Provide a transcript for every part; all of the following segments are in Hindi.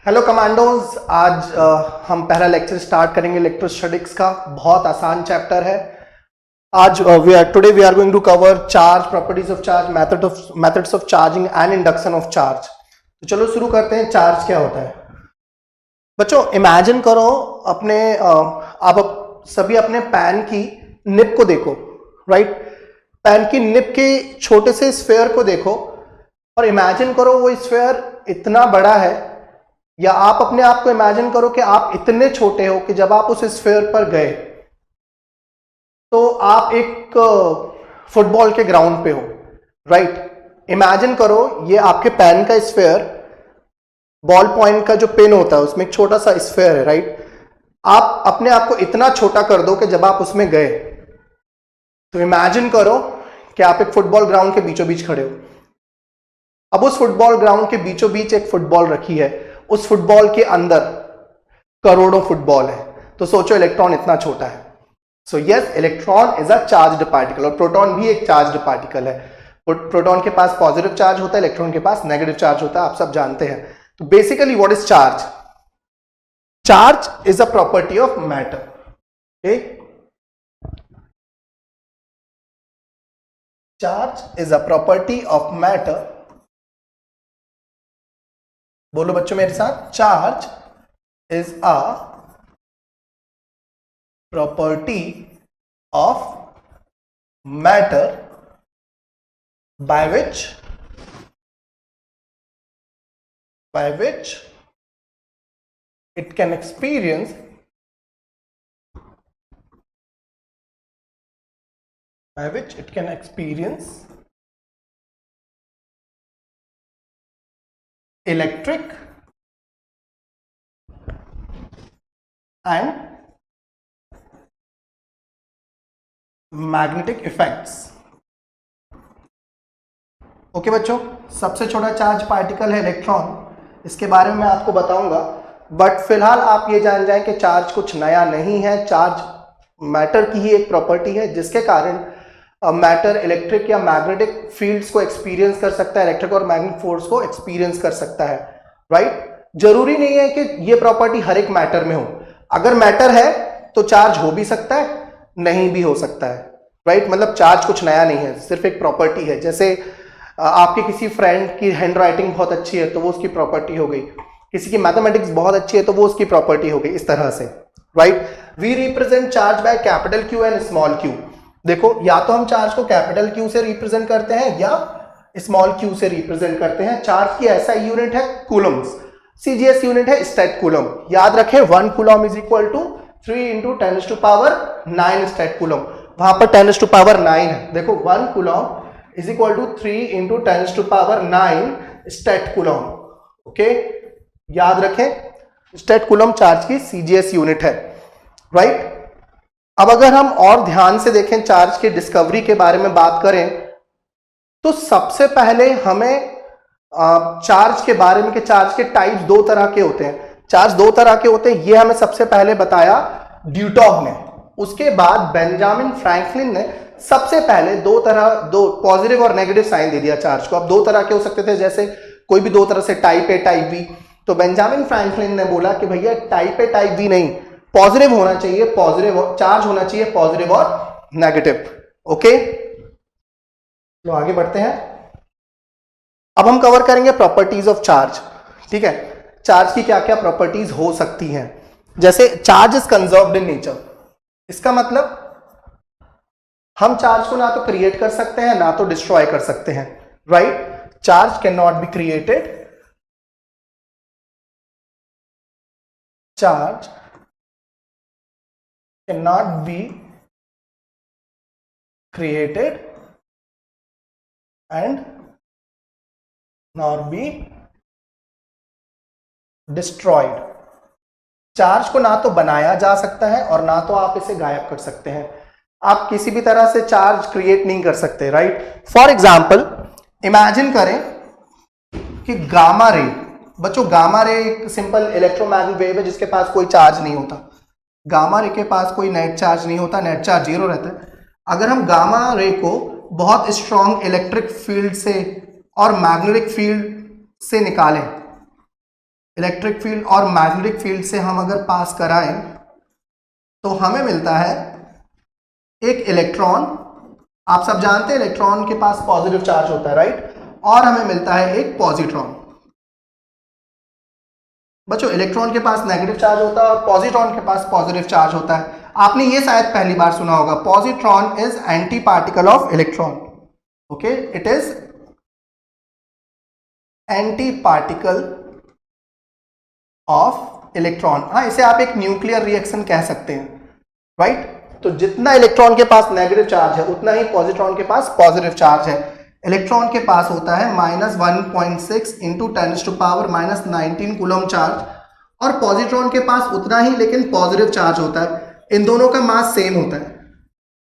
Hello commandos. आज हम पहला लेक्चर स्टार्ट करेंगे इलेक्ट्रोस्टैटिक्स का। बहुत आसान चैप्टर है। आज today we are going to cover charge, properties of charge, methods of charging and induction of charge. तो चलो शुरू करते हैं। चार्ज क्या होता है बच्चों? इमेजिन करो अपने आप सभी अपने पैन की निप को देखो, राइट? पैन की निप के छोटे से स्फेयर को देखो और इमेजिन करो वो स्फेयर इतना बड़ा है, या आप अपने आप को इमेजिन करो कि आप इतने छोटे हो कि जब आप उस स्फेयर पर गए तो आप एक फुटबॉल के ग्राउंड पे हो, राइट? इमेजिन करो ये आपके पेन का स्फेयर, बॉल पॉइंट का जो पेन होता है उसमें एक छोटा सा स्फेयर है, राइट? आप अपने आप को इतना छोटा कर दो कि जब आप उसमें गए तो इमेजिन करो कि आप एक फुटबॉल ग्राउंड के बीचों बीच खड़े हो। अब उस फुटबॉल ग्राउंड के बीचों बीच एक फुटबॉल रखी है, उस फुटबॉल के अंदर करोड़ों फुटबॉल है। तो सोचो इलेक्ट्रॉन इतना छोटा है। So yes, electron is a charged particle और प्रोटॉन भी एक चार्ज्ड पार्टिकल है। प्रोटॉन के पास पॉजिटिव चार्ज होता है, इलेक्ट्रॉन के पास नेगेटिव चार्ज होता है, आप सब जानते हैं। तो basically what is charge? Charge is a property of matter. Okay, charge is a property of matter. बोलो बच्चों मेरे साथ, charge is a property of matter by which it can experience electric and magnetic effects. Okay बच्चों, सबसे छोटा चार्ज पार्टिकल है इलेक्ट्रॉन, इसके बारे में मैं आपको बताऊंगा। बट फिलहाल आप ये जान जाएं कि चार्ज कुछ नया नहीं है। चार्ज मैटर की ही एक प्रॉपर्टी है जिसके कारण मैटर इलेक्ट्रिक या मैग्नेटिक फील्ड्स को एक्सपीरियंस कर सकता है, इलेक्ट्रिक और मैग्नेटिक फोर्स को एक्सपीरियंस कर सकता है, राइट? जरूरी नहीं है कि ये प्रॉपर्टी हर एक मैटर में हो। अगर मैटर है तो चार्ज हो भी सकता है, नहीं भी हो सकता है, राइट? मतलब चार्ज कुछ नया नहीं है, सिर्फ एक प्रॉपर्टी है। जैसे आपके किसी फ्रेंड की हैंड राइटिंग बहुत अच्छी है तो वो उसकी प्रॉपर्टी हो गई, किसी की मैथमेटिक्स बहुत अच्छी है तो वो उसकी प्रॉपर्टी हो गई, इस तरह से, right? We represent charge by capital Q and small Q. देखो, या तो हम चार्ज को कैपिटल क्यू से रिप्रेजेंट करते हैं या स्मॉल क्यू से रिप्रेजेंट करते हैं। चार्ज की ऐसा यूनिट है कूलम्स, सीजीएस यूनिट है स्टेट कूलम। याद रखें 1 coulomb is equal to 3 × 10⁹ state coulomb. वहां पर 10⁹ है। देखो 1 coulomb is equal to 3 × 10⁹ state coulomb. Okay, याद रखें स्टेट कूलम चार्ज की सीजीएस यूनिट है, राइट? अब अगर हम और ध्यान से देखें, चार्ज की डिस्कवरी के बारे में बात करें तो सबसे पहले हमें चार्ज के बारे में कि चार्ज के टाइप्स दो तरह के होते हैं। चार्ज दो तरह के होते हैं, ये हमें सबसे पहले बताया ड्यूटॉग ने। उसके बाद बेंजामिन फ्रैंकलिन ने सबसे पहले दो पॉजिटिव और नेगेटिव साइन दे दिया चार्ज को। अब दो तरह के हो सकते थे, जैसे कोई भी दो तरह से, टाइप ए टाइप बी। तो बेंजामिन फ्रैंकलिन ने बोला कि भैया टाइप ए टाइप बी नहीं, पॉजिटिव होना चाहिए, पॉजिटिव चार्ज होना चाहिए, पॉजिटिव और नेगेटिव। ओके, तो आगे बढ़ते हैं। अब हम कवर करेंगे प्रॉपर्टीज ऑफ चार्ज। ठीक है, चार्ज की क्या क्या प्रॉपर्टीज हो सकती हैं। जैसे charge is conserved in nature, इसका मतलब हम चार्ज को ना तो क्रिएट कर सकते हैं ना तो डिस्ट्रॉय कर सकते हैं, right? Charge can not be created, charge can not be created and nor be destroyed। Charge को ना तो बनाया जा सकता है और ना तो आप इसे गायब कर सकते हैं। आप किसी भी तरह से चार्ज क्रिएट नहीं कर सकते, राइट? फॉर एग्जाम्पल इमेजिन करें कि गामा रे, बच्चों गामा रे एक सिंपल इलेक्ट्रोमैग्नेटिक वेव है जिसके पास कोई चार्ज नहीं होता। गामा रे के पास कोई नेट चार्ज नहीं होता, नेट चार्ज 0 रहता है। अगर हम गामा रे को बहुत स्ट्रॉन्ग इलेक्ट्रिक फील्ड से और मैग्नेटिक फील्ड से निकालें इलेक्ट्रिक फील्ड और मैग्नेटिक फील्ड से हम अगर पास कराएं तो हमें मिलता है एक इलेक्ट्रॉन। आप सब जानते हैं इलेक्ट्रॉन के पास पॉजिटिव चार्ज होता है, राइट, और हमें मिलता है एक पॉजिट्रॉन। बच्चों इलेक्ट्रॉन के पास नेगेटिव चार्ज होता है और पॉजिट्रॉन के पास पॉजिटिव चार्ज होता है। आपने ये शायद पहली बार सुना होगा, positron is anti particle of electron. Okay, it is anti particle of electron. हाँ, इसे आप एक न्यूक्लियर रिएक्शन कह सकते हैं, राइट। तो जितना इलेक्ट्रॉन के पास नेगेटिव चार्ज है उतना ही पॉजिट्रॉन के पास पॉजिटिव चार्ज है। इलेक्ट्रॉन के पास होता है -1.6 इंटू 10⁻⁻19 कूलम चार्ज, और पॉजिट्रॉन के पास उतना ही लेकिन पॉजिटिव चार्ज होता है। इन दोनों का मास सेम होता है,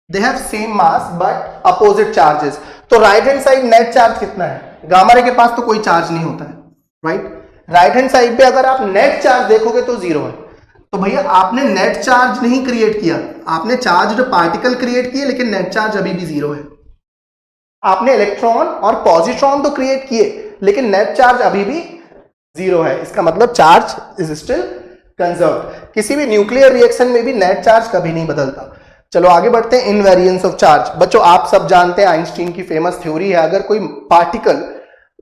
they have same mass but opposite charges. तो right hand side net charge कितना है? गामा रे के पास तो कोई चार्ज नहीं होता है, राइट। राइट हैंड साइड पे अगर आप नेट चार्ज देखोगे तो 0 है। तो भैया आपने नेट चार्ज नहीं क्रिएट किया, आपने चार्ज्ड पार्टिकल क्रिएट किए, लेकिन नेट चार्ज अभी भी 0 है। आपने इलेक्ट्रॉन और पॉजिट्रॉन तो क्रिएट किए, लेकिन नेट चार्ज अभी भी 0 है। इसका मतलब चार्ज इज स्टिल कंजर्व्ड। किसी भी न्यूक्लियर रिएक्शन में भी नेट चार्ज कभी नहीं बदलता। चलो आगे बढ़ते हैं, इनवेरिएंस ऑफ चार्ज। बच्चों आप सब जानते हैं आइंस्टीन की फेमस थ्योरी है, अगर कोई पार्टिकल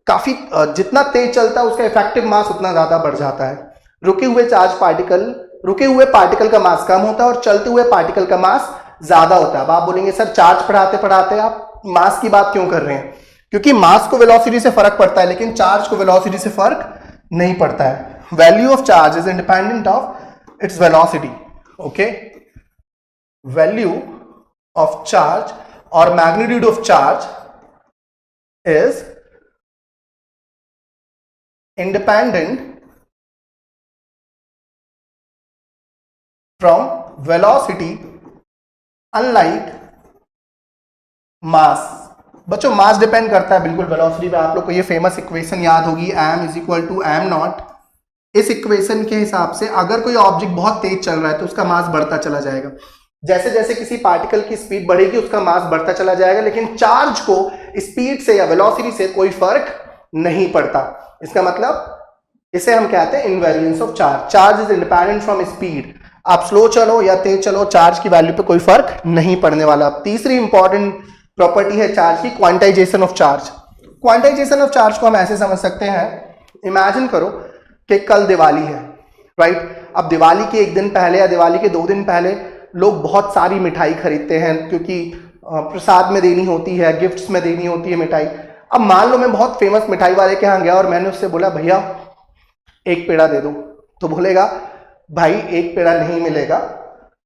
काफी जितना तेज चलता है उसका इफेक्टिव मास उतना ज्यादा बढ़ जाता है। रुके हुए पार्टिकल का मास कम होता है और चलते हुए पार्टिकल का मास ज्यादा होता है। अब आप बोलेंगे सर चार्ज पढ़ाते पढ़ाते आप मास की बात क्यों कर रहे हैं? क्योंकि मास को वेलोसिटी से फर्क पड़ता है, लेकिन चार्ज को वेलोसिटी से फर्क नहीं पड़ता है। Value of charge is independent of its velocity. Okay, value of charge और magnitude of charge is independent from velocity unlike mass। बच्चों मास डिपेंड करता है बिल्कुल वेलोसिटी पे। आप लोग को ये फेमस इक्वेशन याद होगी, m is equal to M not. इस इक्वेशन के हिसाब से अगर कोई ऑब्जेक्ट बहुत तेज चल रहा है तो उसका मास बढ़ता चला जाएगा। जैसे जैसे किसी पार्टिकल की स्पीड बढ़ेगी उसका मास बढ़ता चला जाएगा, लेकिन चार्ज को स्पीड से या वेलोसिटी से कोई फर्क नहीं पड़ता। इसका मतलब इसे हम कहते हैं invariance of charge. Charge is independent from speed. आप स्लो चलो या तेज चलो, चार्ज की वैल्यू पे कोई फर्क नहीं पड़ने वाला। तीसरी इंपॉर्टेंट प्रॉपर्टी है चार्ज की, quantization of charge. Quantization of charge को हम ऐसे समझ सकते हैं, इमेजिन करो कि कल दिवाली है, राइट। अब दिवाली के एक दिन पहले या दिवाली के 2 दिन पहले लोग बहुत सारी मिठाई खरीदते हैं, क्योंकि प्रसाद में देनी होती है, गिफ्ट्स में देनी होती है मिठाई। अब मान लो मैं बहुत फेमस मिठाई वाले के यहाँ गया और मैंने उससे बोला भैया एक पेड़ा दे दो, तो बोलेगा भाई एक पेड़ा नहीं मिलेगा,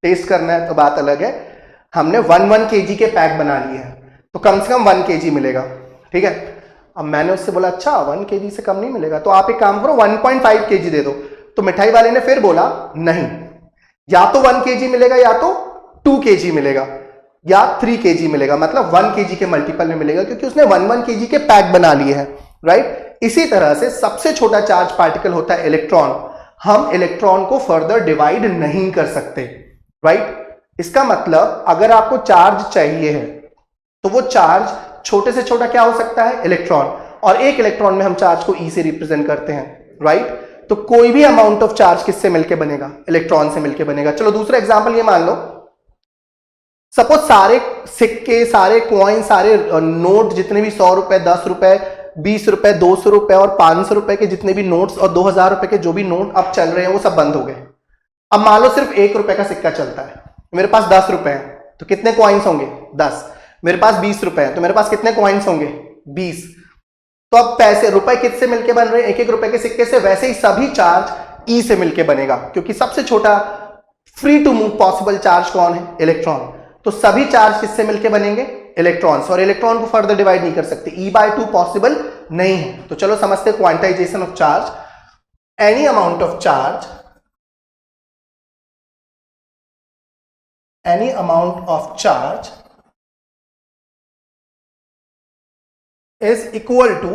टेस्ट करना है तो बात अलग है। हमने 1 kg के पैक बना लिए हैं तो कम से कम 1 kg मिलेगा, ठीक है। अब मैंने उससे बोला अच्छा 1 kg से कम नहीं मिलेगा, तो आप एक काम करो 1.5 kg दे दो। तो मिठाई वाले ने फिर बोला नहीं, या तो 1 kg मिलेगा या तो 2 kg मिलेगा या 3 kg मिलेगा, मतलब 1 kg के मल्टीपल में मिलेगा, क्योंकि उसने 1 kg के पैक बना लिए हैं, राइट। इसी तरह से सबसे छोटा चार्ज पार्टिकल होता है इलेक्ट्रॉन। हम इलेक्ट्रॉन को फर्दर डिवाइड नहीं कर सकते, राइट। इसका मतलब अगर आपको चार्ज चाहिए है तो वो चार्ज छोटे से छोटा क्या हो सकता है? इलेक्ट्रॉन। और एक इलेक्ट्रॉन में हम चार्ज को ई से रिप्रेजेंट करते हैं, राइट। तो कोई भी अमाउंट ऑफ चार्ज किससे मिलके बनेगा? इलेक्ट्रॉन से मिलके बनेगा। चलो दूसरा एग्जांपल ये मान लो, सपोज सारे सिक्के, सारे कॉइन, सारे नोट जितने भी 100 रुपए, 10 रुपए, 20 रुपए, 200 रुपए और 500 रुपए के जितने भी नोट्स और 2000 रुपए के जो भी नोट अब चल रहे हैं वो सब बंद हो गए। अब मान लो सिर्फ 1 रुपए का सिक्का चलता है, मेरे पास 10 रुपए हैं तो कितने कॉइन्स होंगे? 10। मेरे पास 20 रुपए हैं तो मेरे पास कितने कॉइन्स होंगे? 20। तो अब पैसे रुपए किससे मिलके बन रहे हैं? 1-1 रुपए के सिक्के से। वैसे ही सभी चार्ज ई से मिलके बनेगा, क्योंकि सबसे छोटा free to move possible charge कौन है? इलेक्ट्रॉन। तो सभी चार्ज किससे मिलके बनेंगे? इलेक्ट्रॉन्स। और इलेक्ट्रॉन को फर्दर डिवाइड नहीं कर सकते, E/2 पॉसिबल नहीं है। तो चलो समझते हैं quantization of charge. Any amount of charge, any amount of charge is equal to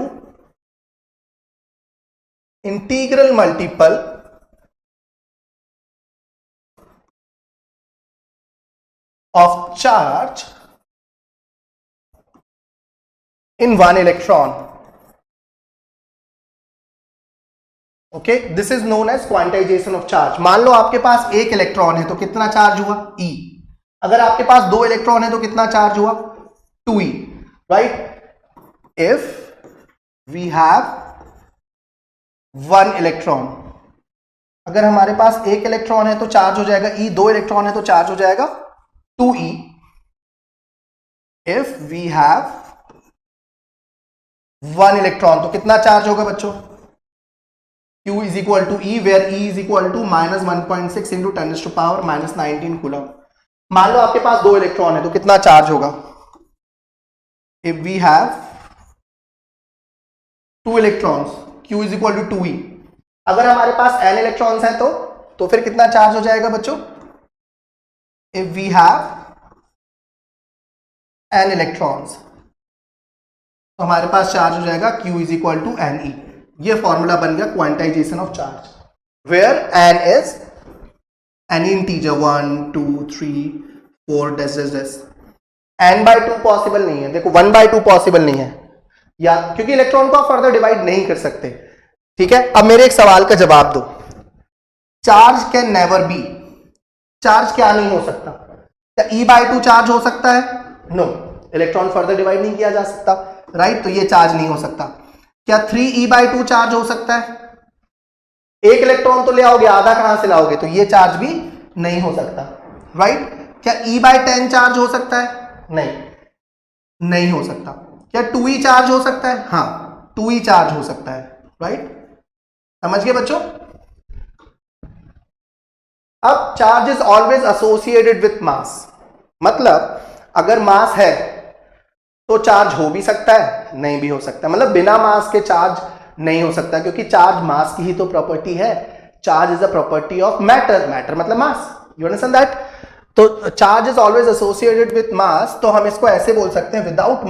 integral multiple of charge in 1 electron। Okay, this is known as quantization of charge. मान लो आपके पास एक इलेक्ट्रॉन है तो कितना चार्ज हुआ, E। अगर आपके पास दो इलेक्ट्रॉन है तो कितना चार्ज हुआ, 2E, right. If we have one electron, अगर हमारे पास एक इलेक्ट्रॉन है तो चार्ज हो जाएगा E, दो इलेक्ट्रॉन है तो चार्ज हो जाएगा 2E। If we have one electron तो कितना चार्ज होगा बच्चों, Q is equal to E, where E is equal to minus 1.6 into 10 to power minus 19 coulomb. मान लो आपके पास दो इलेक्ट्रॉन है तो कितना चार्ज होगा, if we have two electrons, Q is equal to 2E। अगर हमारे पास n इलेक्ट्रॉन्स हैं तो फिर कितना चार्ज हो जाएगा बच्चों, if we have n electrons तो हमारे पास चार्ज हो जाएगा Q is equal to Ne। ये फॉर्मूला बन गया quantization of charge, where n is any integer 1 2 3 4 dash dash dash. n/2 possible नहीं है, देखो 1/2 पॉसिबल नहीं है, या क्योंकि इलेक्ट्रॉन को आप फर्दर डिवाइड नहीं कर सकते। ठीक है, अब मेरे एक सवाल का जवाब दो, charge can never be, charge क्या नहीं हो सकता, क्या E/2 चार्ज हो सकता है, नो, इलेक्ट्रॉन फर्दर डिवाइड नहीं किया जा सकता, राइट, तो ये चार्ज नहीं हो सकता। क्या 3E/2 चार्ज हो सकता है, एक इलेक्ट्रॉन तो ले आओगे, आधा कहां से लाओगे, तो ये चार्ज भी नहीं हो सकता, राइट। क्या E/10 चार्ज हो सकता है, नहीं हो सकता। क्या 2E चार्ज हो सकता है, हाँ 2E चार्ज हो सकता है, राइट। समझ गए बच्चों। अब charge is always associated with mass, मतलब अगर मास है तो चार्ज हो भी सकता है, नहीं भी हो सकता, मतलब बिना मास के चार्ज नहीं हो सकता, क्योंकि चार्ज मास की ही तो प्रॉपर्टी है। Charge is a property of matter, matter मतलब मास, यू अंडरस्टैंड दैट। तो charge is always associated with mass, तो हम इसको ऐसे बोल सकते हैं, without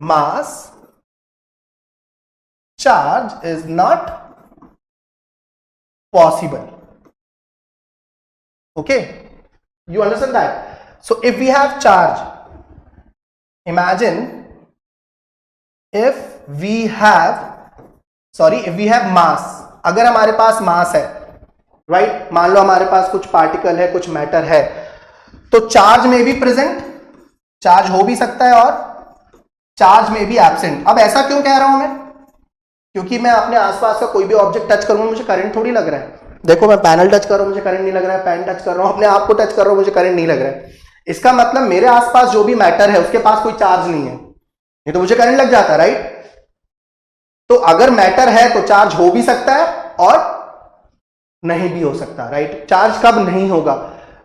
mass charge is not possible. Okay, you understand that? So if we have charge, imagine if we have mass, अगर हमारे पास मास है, राइट, मान लो हमारे पास कुछ पार्टिकल है, कुछ मैटर है, तो चार्ज में भी प्रेजेंट, चार्ज हो भी सकता है और चार्ज में भी एब्सेंट। अब ऐसा क्यों कह रहा हूं मैं, क्योंकि मैं अपने आसपास का कोई भी ऑब्जेक्ट टच करूंगा, मुझे करंट थोड़ी लग रहा है। देखो मैं पैनल टच कर रहा हूं, मुझे करंट नहीं लग रहा है, पेन टच कर रहा हूं, अपने आप को टच कर रहा हूं, मुझे करंट नहीं लग रहा है। इसका मतलब मेरे आसपास जो भी मैटर है उसके पास कोई चार्ज नहीं है, नहीं तो मुझे करंट लग जाता, राइट। तो अगर मैटर है तो चार्ज हो भी सकता है और नहीं भी हो सकता, राइट। चार्ज कब नहीं होगा,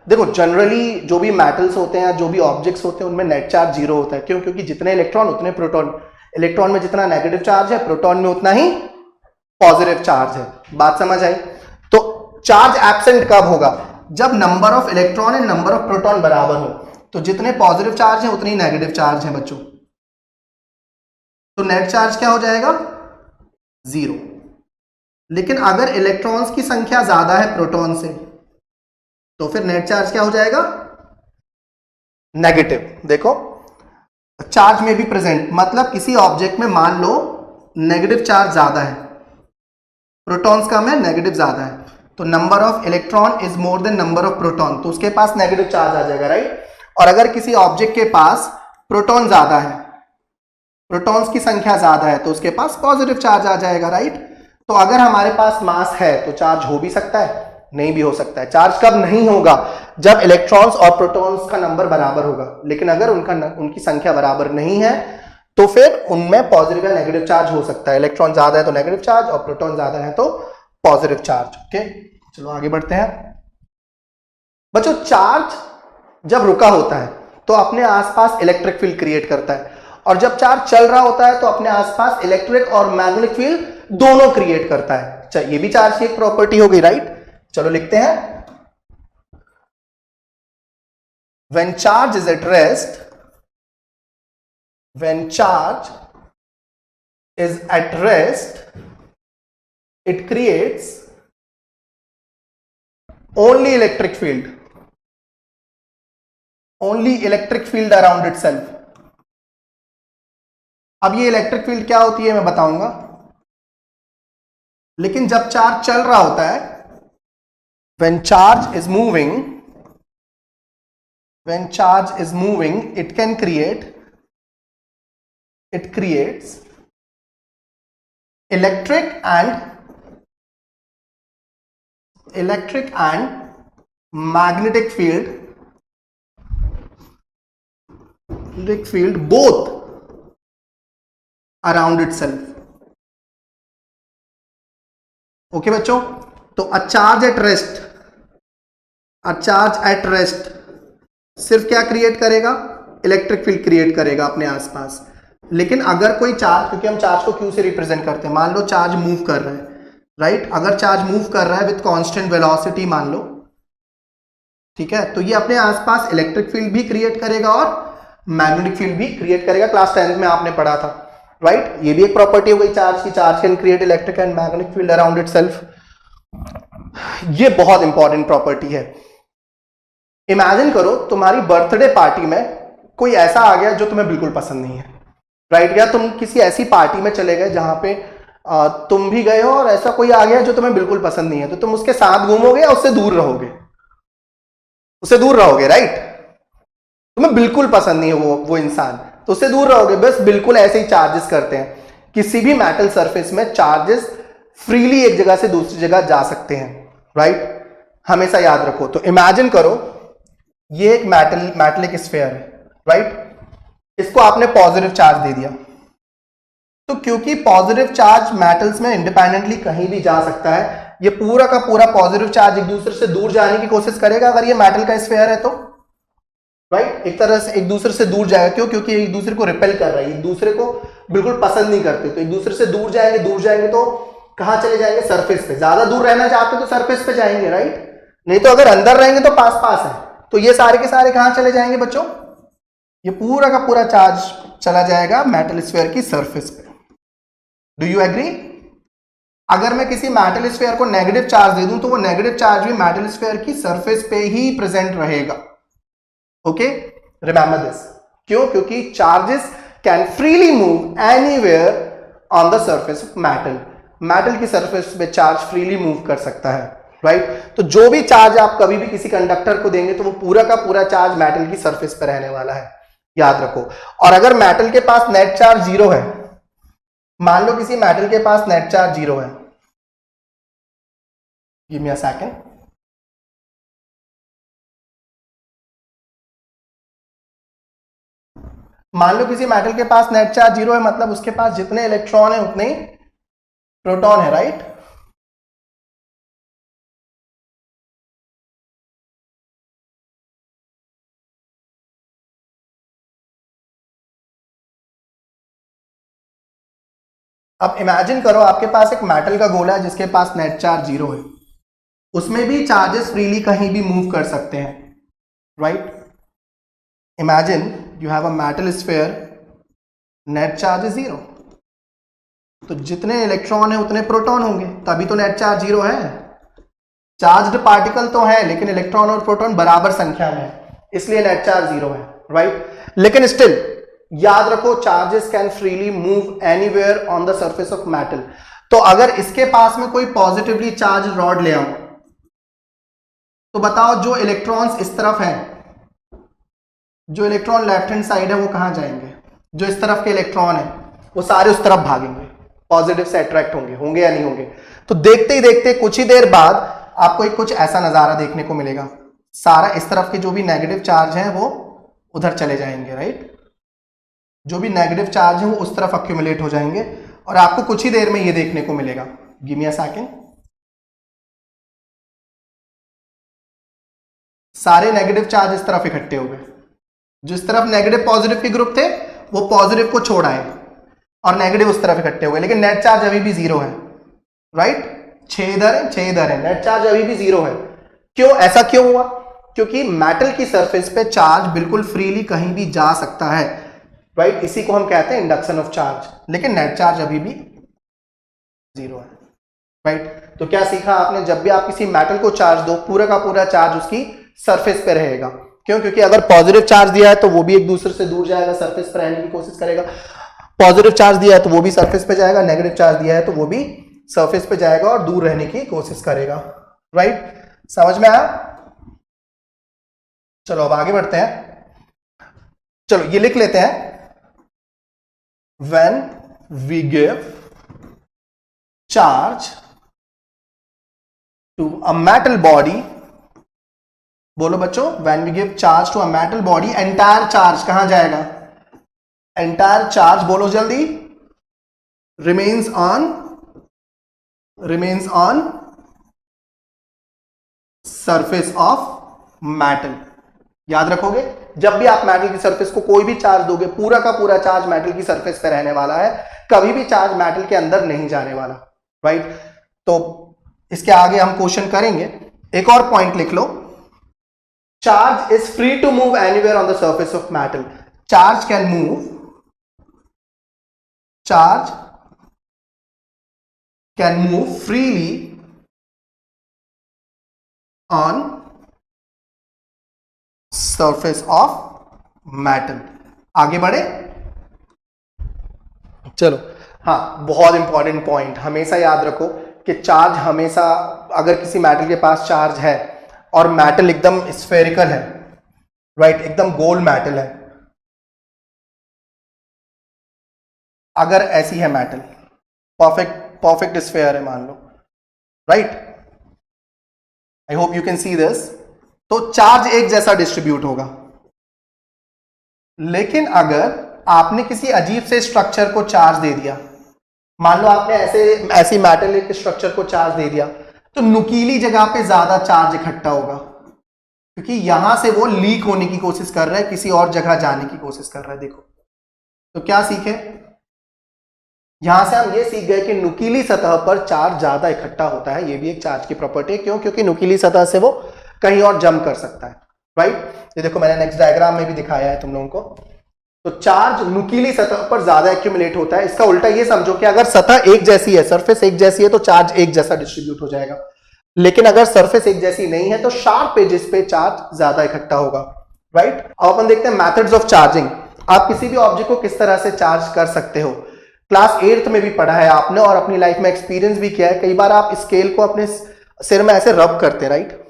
देखो जनरली जो भी मेटल्स होते हैं, जो भी ऑब्जेक्ट्स होते हैं, उनमें नेट चार्ज 0 होता है। क्यों, क्योंकि जितने इलेक्ट्रॉन उतने प्रोटॉन, इलेक्ट्रॉन में जितना नेगेटिव चार्ज है, प्रोटॉन में उतना ही पॉजिटिव चार्ज है। बात समझ आई। तो चार्ज एब्सेंट कब होगा, जब number of electron and number of proton बराबर हो। तो जितने पॉजिटिव चार्ज है उतने ही नेगेटिव चार्ज है बच्चों, तो नेट चार्ज क्या हो जाएगा, 0। लेकिन अगर इलेक्ट्रॉन्स की संख्या ज्यादा है प्रोटॉन से, तो फिर नेट चार्ज क्या हो जाएगा, नेगेटिव। देखो चार्ज में भी प्रेजेंट, मतलब किसी ऑब्जेक्ट में मान लो नेगेटिव चार्ज ज्यादा है, प्रोटॉन्स कम है, नेगेटिव ज्यादा है, तो number of electron is more than number of proton, तो उसके पास नेगेटिव चार्ज आ जाएगा, राइट। और अगर किसी ऑब्जेक्ट के पास प्रोटॉन ज्यादा है, प्रोटॉन्स की संख्या ज्यादा है, तो उसके पास पॉजिटिव चार्ज आ जाएगा, राइट। तो अगर हमारे पास मास है तो चार्ज हो भी सकता है, नहीं भी हो सकता है। चार्ज कब नहीं होगा, जब इलेक्ट्रॉन्स और प्रोटॉन्स का नंबर बराबर होगा। लेकिन अगर उनकी संख्या बराबर नहीं है तो फिर उनमें पॉजिटिव या नेगेटिव चार्ज हो सकता है। इलेक्ट्रॉन ज्यादा है तो नेगेटिव चार्ज, और प्रोटॉन ज्यादा है तो पॉजिटिव चार्ज। ओके, चलो आगे बढ़ते हैं बच्चों। चार्ज जब रुका होता है तो अपने आसपास इलेक्ट्रिक फील्ड क्रिएट करता है, और जब चार्ज चल रहा होता है तो अपने आसपास इलेक्ट्रिक और मैग्नेटिक फील्ड दोनों क्रिएट करता है। अच्छा, ये भी चार्ज की एक प्रॉपर्टी हो गई, राइट। चलो लिखते हैं, when charge is at rest, when charge is at rest, it creates only electric field, only electric field around itself. अब ये इलेक्ट्रिक फील्ड क्या होती है मैं बताऊंगा, लेकिन जब चार्ज चल रहा होता है, when charge is moving, it can create, it creates electric and magnetic field both around itself. Okay बच्चों, तो अ चार्ज एट रेस्ट सिर्फ क्या क्रिएट करेगा, इलेक्ट्रिक फील्ड क्रिएट करेगा अपने आसपास। लेकिन अगर कोई चार्ज, क्योंकि हम चार्ज को क्यू से रिप्रेजेंट करते हैं, मान लो चार्ज मूव कर रहा है, राइट, अगर चार्ज मूव कर रहा है विथ कांस्टेंट वेलोसिटी मान लो, ठीक है, तो ये अपने आसपास इलेक्ट्रिक फील्ड भी क्रिएट करेगा और मैग्नेटिक फील्ड भी क्रिएट करेगा। क्लास 10th में आपने पढ़ा था, राइट। ये भी एक प्रॉपर्टी हो गई चार्ज की, charge can create electric and magnetic field around itself. ये बहुत इंपॉर्टेंट प्रॉपर्टी है। इमेजिन करो तुम्हारी बर्थडे पार्टी में कोई ऐसा आ गया जो तुम्हें बिल्कुल पसंद नहीं है, राइट, या तुम किसी ऐसी पार्टी में चले गए जहां पे तुम भी गए हो और ऐसा कोई आ गया जो तुम्हें बिल्कुल पसंद नहीं है, तो तुम उसके साथ घूमोगे या उससे दूर रहोगे? उससे दूर रहोगे, राइट। तुम्हें बिल्कुल पसंद नहीं है वो इंसान, तो उससे दूर रहोगे। बस बिल्कुल ऐसे ही चार्जेस करते हैं, किसी भी मेटल सरफेस में चार्जेस फ्रीली एक जगह से दूसरी जगह जा सकते हैं, राइट, हमेशा याद रखो। तो इमेजिन करो ये एक मेटलिक स्फीयर है, राइट, इसको आपने पॉजिटिव चार्ज दे दिया, तो क्योंकि पॉजिटिव चार्ज मेटल्स में इंडिपेंडेंटली कहीं भी जा सकता है, ये पूरा का पूरा पॉजिटिव चार्ज एक दूसरे से दूर जाने की कोशिश करेगा अगर ये मेटल का स्फीयर है तो, राइट, एक तरह से एक दूसरे से दूर जाएगा। क्यों? क्योंकि एक दूसरे को रिपेल कर रहा है, एक दूसरे को बिल्कुल पसंद नहीं करते, तो एक दूसरे से दूर जाएंगे तो कहां चले जाएंगे? सरफेस पे। ज्यादा दूर रहना चाहते तो सरफेस पे जाएंगे, राइट, नहीं तो अगर अंदर रहेंगे तो पास पास है, तो ये सारे के सारे कहां चले जाएंगे बच्चों? ये पूरा का पूरा चार्ज चला जाएगा मेटल स्फीयर की सरफेस पे। Do you agree? अगर मैं किसी मेटल स्फीयर को नेगेटिव चार्ज दे दूं तो वो नेगेटिव चार्ज भी मेटल स्फीयर की सरफेस पे ही प्रेजेंट रहेगा। Okay, remember this. क्यों? क्योंकि charges can freely move anywhere on the surface of metal. Metal की सरफेस पे चार्ज फ्रीली मूव कर सकता है, राइट। तो जो भी चार्ज आप कभी भी किसी कंडक्टर को देंगे तो वो पूरा का पूरा चार्ज मेटल की सरफेस पे रहने वाला है, याद रखो। और अगर मेटल के पास नेट चार्ज 0 है, मान लो किसी मेटल के पास नेट चार्ज 0 है, गिव मी अ सेकंड, मान लो किसी मेटल के पास नेट चार्ज 0 है, मतलब उसके पास जितने इलेक्ट्रॉन है उतने ही प्रोटॉन है, राइट। अब इमेजिन करो आपके पास एक मेटल का गोला है जिसके पास नेट चार्ज 0 है, उसमें भी चार्जेस फ्रीली कहीं भी मूव कर सकते हैं, right. Imagine you have a metal sphere, net charge is 0, तो जितने इलेक्ट्रॉन है उतने प्रोटॉन होंगे, तभी तो नेट चार्ज 0 है। चार्ज्ड पार्टिकल तो है लेकिन इलेक्ट्रॉन और प्रोटॉन बराबर संख्या में है, इसलिए नेट चार्ज 0 है, राइट। लेकिन स्टिल याद रखो charges can freely move anywhere on the surface of metal. तो अगर इसके पास में कोई पॉजिटिवली चार्ज रॉड ले आऊं तो बताओ जो इलेक्ट्रॉन्स इस तरफ हैं, जो इलेक्ट्रॉन लेफ्ट हैंड साइड है वो कहां जाएंगे? जो इस तरफ के इलेक्ट्रॉन है वो सारे उस तरफ भागेंगे, पॉजिटिव से अट्रैक्ट होंगे या नहीं होंगे? तो देखते ही देखते कुछ ही देर बाद आपको एक कुछ ऐसा नजारा देखने को मिलेगा, सारा इस तरफ के जो भी नेगेटिव चार्ज है वो उधर चले जाएंगे, राइट। जो भी नेगेटिव चार्ज है वो उस तरफ अक्यूमुलेट हो जाएंगे और आपको कुछ ही देर में ये देखने को मिलेगा। गिव मी अ सेकंड, सारे नेगेटिव चार्ज इस तरफ इकट्ठे हो गए, जो इस तरफ नेगेटिव पॉजिटिव के ग्रुप थे वो पॉजिटिव को छोड़ आए और नेगेटिव उस तरफ इकट्ठे हो गए, लेकिन नेट चार्ज अभी भी 0 है, राइट। 6 इधर है, 6 इधर है, नेट चार्ज अभी भी 0 है। क्यों? ऐसा क्यों हुआ? क्योंकि मेटल की सरफेस पे चार्ज बिल्कुल फ्रीली कहीं भी जा सकता है, राइट। इसी को हम कहते हैं इंडक्शन ऑफ चार्ज, लेकिन नेट चार्ज अभी भी 0 है, राइट। तो क्या सीखा आपने? जब भी आप किसी मेटल को चार्ज दो पूरा का पूरा चार्ज उसकी सरफेस पे रहेगा। क्यों? क्योंकि अगर पॉजिटिव चार्ज दिया है तो वो भी एक दूसरे से दूर जाएगा, सरफेस पर रहने की कोशिश करेगा। पॉजिटिव चार्ज दिया है तो वो भी सरफेस पे जाएगा, नेगेटिव चार्ज दिया है तो वो भी सरफेस पे जाएगा और दूर रहने की कोशिश करेगा। राइट, समझ में आया? चलो अब आगे बढ़ते हैं। चलो ये लिख लेते हैं, when we give charge to a metal body, बोलो बच्चों, when we give charge to a metal body, entire charge कहां जाएगा? एंटायर चार्ज बोलो जल्दी, remains on surface of metal. याद रखोगे, जब भी आप मेटल की सरफेस को कोई भी चार्ज दोगे, पूरा का पूरा चार्ज मेटल की सरफेस पे रहने वाला है, कभी भी चार्ज मेटल के अंदर नहीं जाने वाला। राइट, तो इसके आगे हम क्वेश्चन करेंगे। एक और पॉइंट लिख लो, charge is free to move anywhere on the surface of metal. Charge can move freely on surface of metal। आगे बढ़े, चलो। हाँ, बहुत इंपॉर्टेंट पॉइंट, हमेशा याद रखो कि चार्ज हमेशा, अगर किसी मेटल के पास चार्ज है और मेटल एकदम स्फेरिकल है, राइट, एकदम गोल मेटल है, अगर ऐसी है मेटल, परफेक्ट स्फेयर है मान लो, right, I hope you can see this, तो चार्ज एक जैसा डिस्ट्रीब्यूट होगा। लेकिन अगर आपने किसी अजीब से स्ट्रक्चर को चार्ज दे दिया, मान लो आपने ऐसी मेटल के स्ट्रक्चर को चार्ज दे दिया, तो नुकीली जगह पे ज्यादा चार्ज इकट्ठा होगा, क्योंकि यहां से वो लीक होने की कोशिश कर रहा है, किसी और जगह जाने की कोशिश कर रहा है। देखो, तो क्या सीखे यहां से? हम ये सीख गए कि नुकीली सतह पर चार्ज ज्यादा इकट्ठा होता है। ये भी एक चार्ज की प्रॉपर्टी है। क्यों? क्योंकि नुकीली सतह से वो कहीं और जंप कर सकता है। राइट, ये देखो मैंने नेक्स्ट डायग्राम में भी दिखाया है तुम लोगों को। तो चार्ज नुकीली सतह पर ज्यादा एक्यूमुलेट होता है। इसका उल्टा ये समझो कि अगर सतह एक जैसी है, सरफेस एक जैसी है, तो चार्ज एक जैसा डिस्ट्रीब्यूट हो जाएगा। लेकिन अगर सरफेस एक जैसी नहीं है तो शार्प एजेस पे चार्ज ज्यादा इकट्ठा होगा। राइट, अब अपन देखते हैं मेथड्स ऑफ चार्जिंग। आप किसी भी ऑब्जेक्ट को किस तरह से चार्ज कर सकते हो, क्लास 8th में भी पढ़ा है आपने और अपनी लाइफ में एक्सपीरियंस भी किया है। कई बार आप स्केल को अपने सिर में ऐसे रब करते हैं, राइट,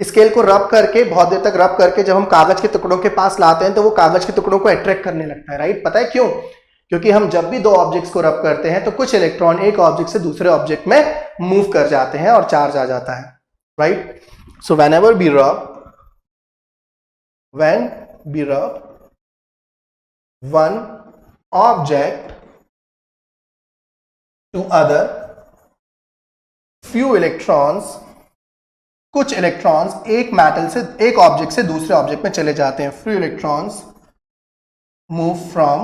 स्केल को रब करके, बहुत देर तक रब करके जब हम कागज के टुकड़ों के पास लाते हैं तो वो कागज के टुकड़ों को अट्रैक्ट करने लगता है। राइट, पता है क्यों? क्योंकि हम जब भी दो ऑब्जेक्ट्स को रब करते हैं तो कुछ इलेक्ट्रॉन एक ऑब्जेक्ट से दूसरे ऑब्जेक्ट में मूव कर जाते हैं और चार्ज आ जाता है। Right, so whenever we rub one object to other, few electrons, कुछ इलेक्ट्रॉन्स एक मेटल से, एक ऑब्जेक्ट से दूसरे ऑब्जेक्ट में चले जाते हैं। Few electrons move from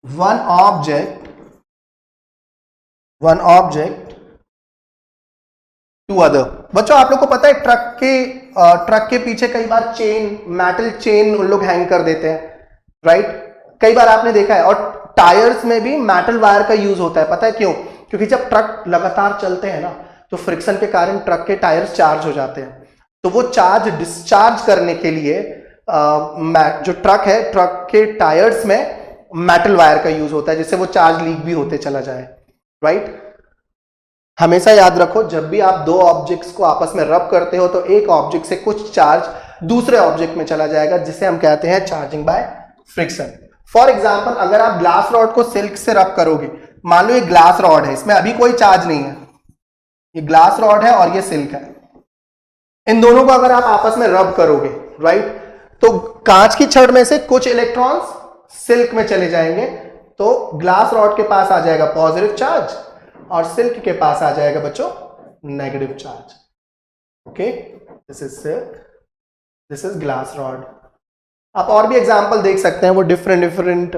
one object to other. बच्चों आप लोग को पता है ट्रक के पीछे कई बार मेटल चेन उन लोग हैंग कर देते हैं। राइट, कई बार आपने देखा है। और टायर्स में भी मेटल वायर का यूज होता है। पता है क्यों? क्योंकि जब ट्रक लगातार चलते हैं ना तो फ्रिक्शन के कारण ट्रक के टायर्स चार्ज हो जाते हैं। तो वो चार्ज डिस्चार्ज करने के लिए जो ट्रक है, ट्रक के टायर्स में मेटल वायर का यूज होता है, जिससे वो चार्ज लीक भी होते चला जाए। राइट, हमेशा याद रखो जब भी आप दो ऑब्जेक्ट्स को आपस में रब करते हो तो एक ऑब्जेक्ट से कुछ चार्ज दूसरे ऑब्जेक्ट में चला जाएगा, जिसे हम कहते हैं charging by friction. For example, अगर आप ग्लास रॉड को सिल्क से रब करोगे, मान लो ये ग्लास रॉड है, इसमें अभी कोई चार्ज नहीं है, ये ग्लास रॉड है और ये सिल्क है। इन दोनों को अगर आप आपस में रब करोगे, राइट, तो कांच की छड़ में से कुछ इलेक्ट्रॉन्स सिल्क में चले जाएंगे, तो ग्लास रॉड के पास आ जाएगा पॉजिटिव चार्ज और सिल्क के पास आ जाएगा बच्चों negative charge. Okay, this is silk, this is glass rod. आप और भी एग्जाम्पल देख सकते हैं, वो डिफरेंट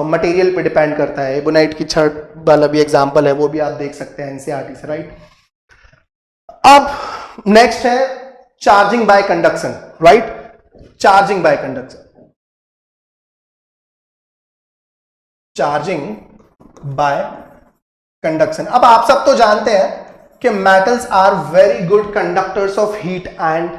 मटेरियल पे डिपेंड करता है। एबोनाइट की छड़ वाला भी एग्जाम्पल है, वो भी आप देख सकते हैं एनसीईआरटी से। राइट, अब नेक्स्ट है charging by conduction. Right, charging by conduction, charging by conduction. अब आप सब तो जानते हैं कि metals are very good conductors of heat and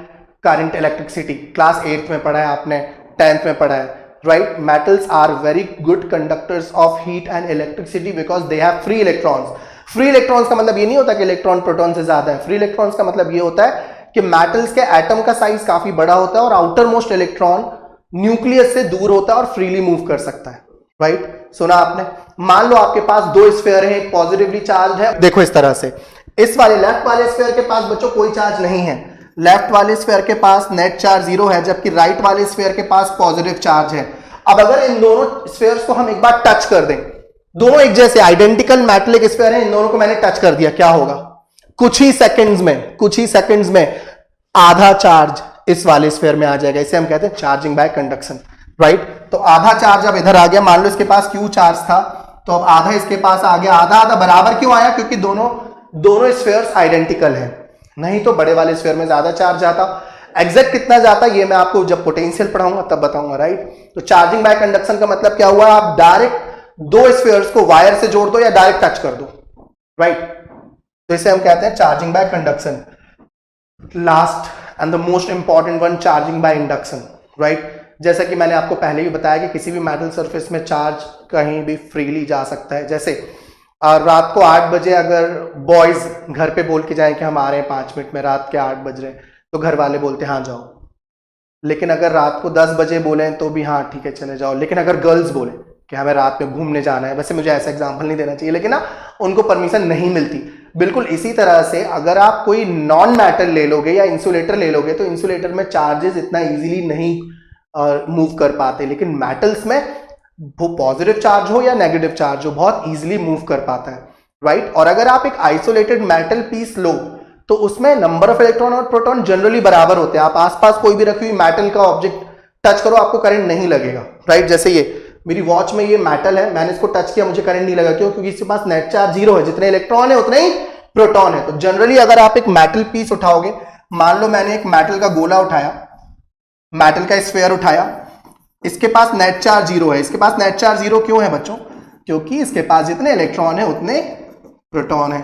current, electricity. Class 8th में पढ़ा है आपने, 10th में पढ़ा है। right? Metals are very good conductors of heat and electricity because they have free electrons. Free electrons का मतलब ये नहीं होता कि इलेक्ट्रॉन प्रोटॉन से ज्यादा है. फ्री इलेक्ट्रॉन्स का मतलब ये होता है कि मेटल्स के एटम का साइज काफी बड़ा होता है और आउटर मोस्ट इलेक्ट्रॉन न्यूक्लियस से दूर होता है और फ्रीली मूव कर सकता है. राइट? सुना आपने? मान लो आपके पास दो स्फीयर है, एक पॉजिटिवली चार्ज है. देखो इस तरह से, इस वाले लेफ्ट वाले स्फीयर के पास बच्चों कोई चार्ज नहीं है. लेफ्ट वाले स्फीयर के पास नेट चार्ज 0 है, जबकि राइट वाले स्फीयर के पास पॉजिटिव चार्ज है. अब अगर इन दोनों स्फीयर्स को हम एक बार टच कर दें, दोनों एक जैसे आइडेंटिकल मेटलिक स्फीयर है, इन दोनों को मैंने टच कर दिया, क्या होगा? कुछ ही सेकंड्स में आधा चार्ज इस वाले स्फीयर में आ जाएगा. इसे हम कहते हैं चार्जिंग बाय कंडक्शन. राइट? तो आधा चार्ज अब इधर आ गया. मान लो इसके पास क्यू चार्ज था, तो अब आधा इसके पास आ गया. आधा आधा बराबर क्यों आया? क्योंकि दोनों स्फीयर्स आइडेंटिकल हैं. नहीं तो बड़े वाले स्फीयर में ज्यादा चार्ज जाता. एग्जैक्ट कितना जाता ये मैं आपको जब पोटेंशियल पढ़ाऊंगा तब बताऊंगा. राइट? तो चार्जिंग बाय कंडक्शन का मतलब क्या हुआ? आप डायरेक्ट दो स्फीयर्स को वायर से जोड़ दो या डायरेक्ट टच कर दो. राइट? तो इसे हम कहते हैं charging by conduction. Last and the most important one, charging by induction. Right? जैसा कि मैंने आपको पहले भी बताया कि किसी भी मेटल सरफेस में चार्ज कहीं भी फ्रीली जा सकता है. जैसे रात को 8 बजे अगर बॉयज घर पे बोल के जाएं कि हम आ रहे हैं 5 मिनट में, रात के 8 बज रहे हैं, तो घर वाले बोलते हैं हाँ जाओ. लेकिन अगर रात को 10 बजे बोले तो भी हाँ ठीक है चले जाओ. लेकिन अगर गर्ल्स बोले कि हमें रात में घूमने जाना है, वैसे मुझे ऐसा एग्जांपल नहीं देना चाहिए, लेकिन ना उनको परमिशन नहीं मिलती. बिल्कुल इसी तरह से अगर आप कोई नॉन मेटल ले लोगे या इंसुलेटर ले लोगे, तो इंसुलेटर में चार्जेस इतना इजीली नहीं मूव कर पाते. लेकिन मेटल्स में वो पॉजिटिव चार्ज हो या नेगेटिव चार्ज हो, बहुत इजीली मूव कर पाता है. राइट? और अगर आप एक आइसोलेटेड मेटल पीस लो तो उसमें नंबर ऑफ इलेक्ट्रॉन और प्रोटॉन जनरली बराबर होते हैं. आप आसपास कोई भी रखी हुई मेटल का ऑब्जेक्ट टच करो, आपको करंट नहीं लगेगा. राइट? जैसे ये मेरी वॉच में ये मेटल है, मैंने इसको टच किया, मुझे करंट नहीं लगा. क्यों? क्योंकि इसके पास नेट चार्ज 0 है. जितने इलेक्ट्रॉन है उतने ही प्रोटॉन है. तो जनरली अगर आप एक मेटल पीस उठाओगे, मान लो मैंने एक मेटल का गोला उठाया, मेटल का स्फीयर उठाया, इसके पास नेट चार्ज 0 है. इसके पास नेट चार्ज 0 क्यों है बच्चों? क्योंकि इसके पास जितने इलेक्ट्रॉन है उतने प्रोटॉन है.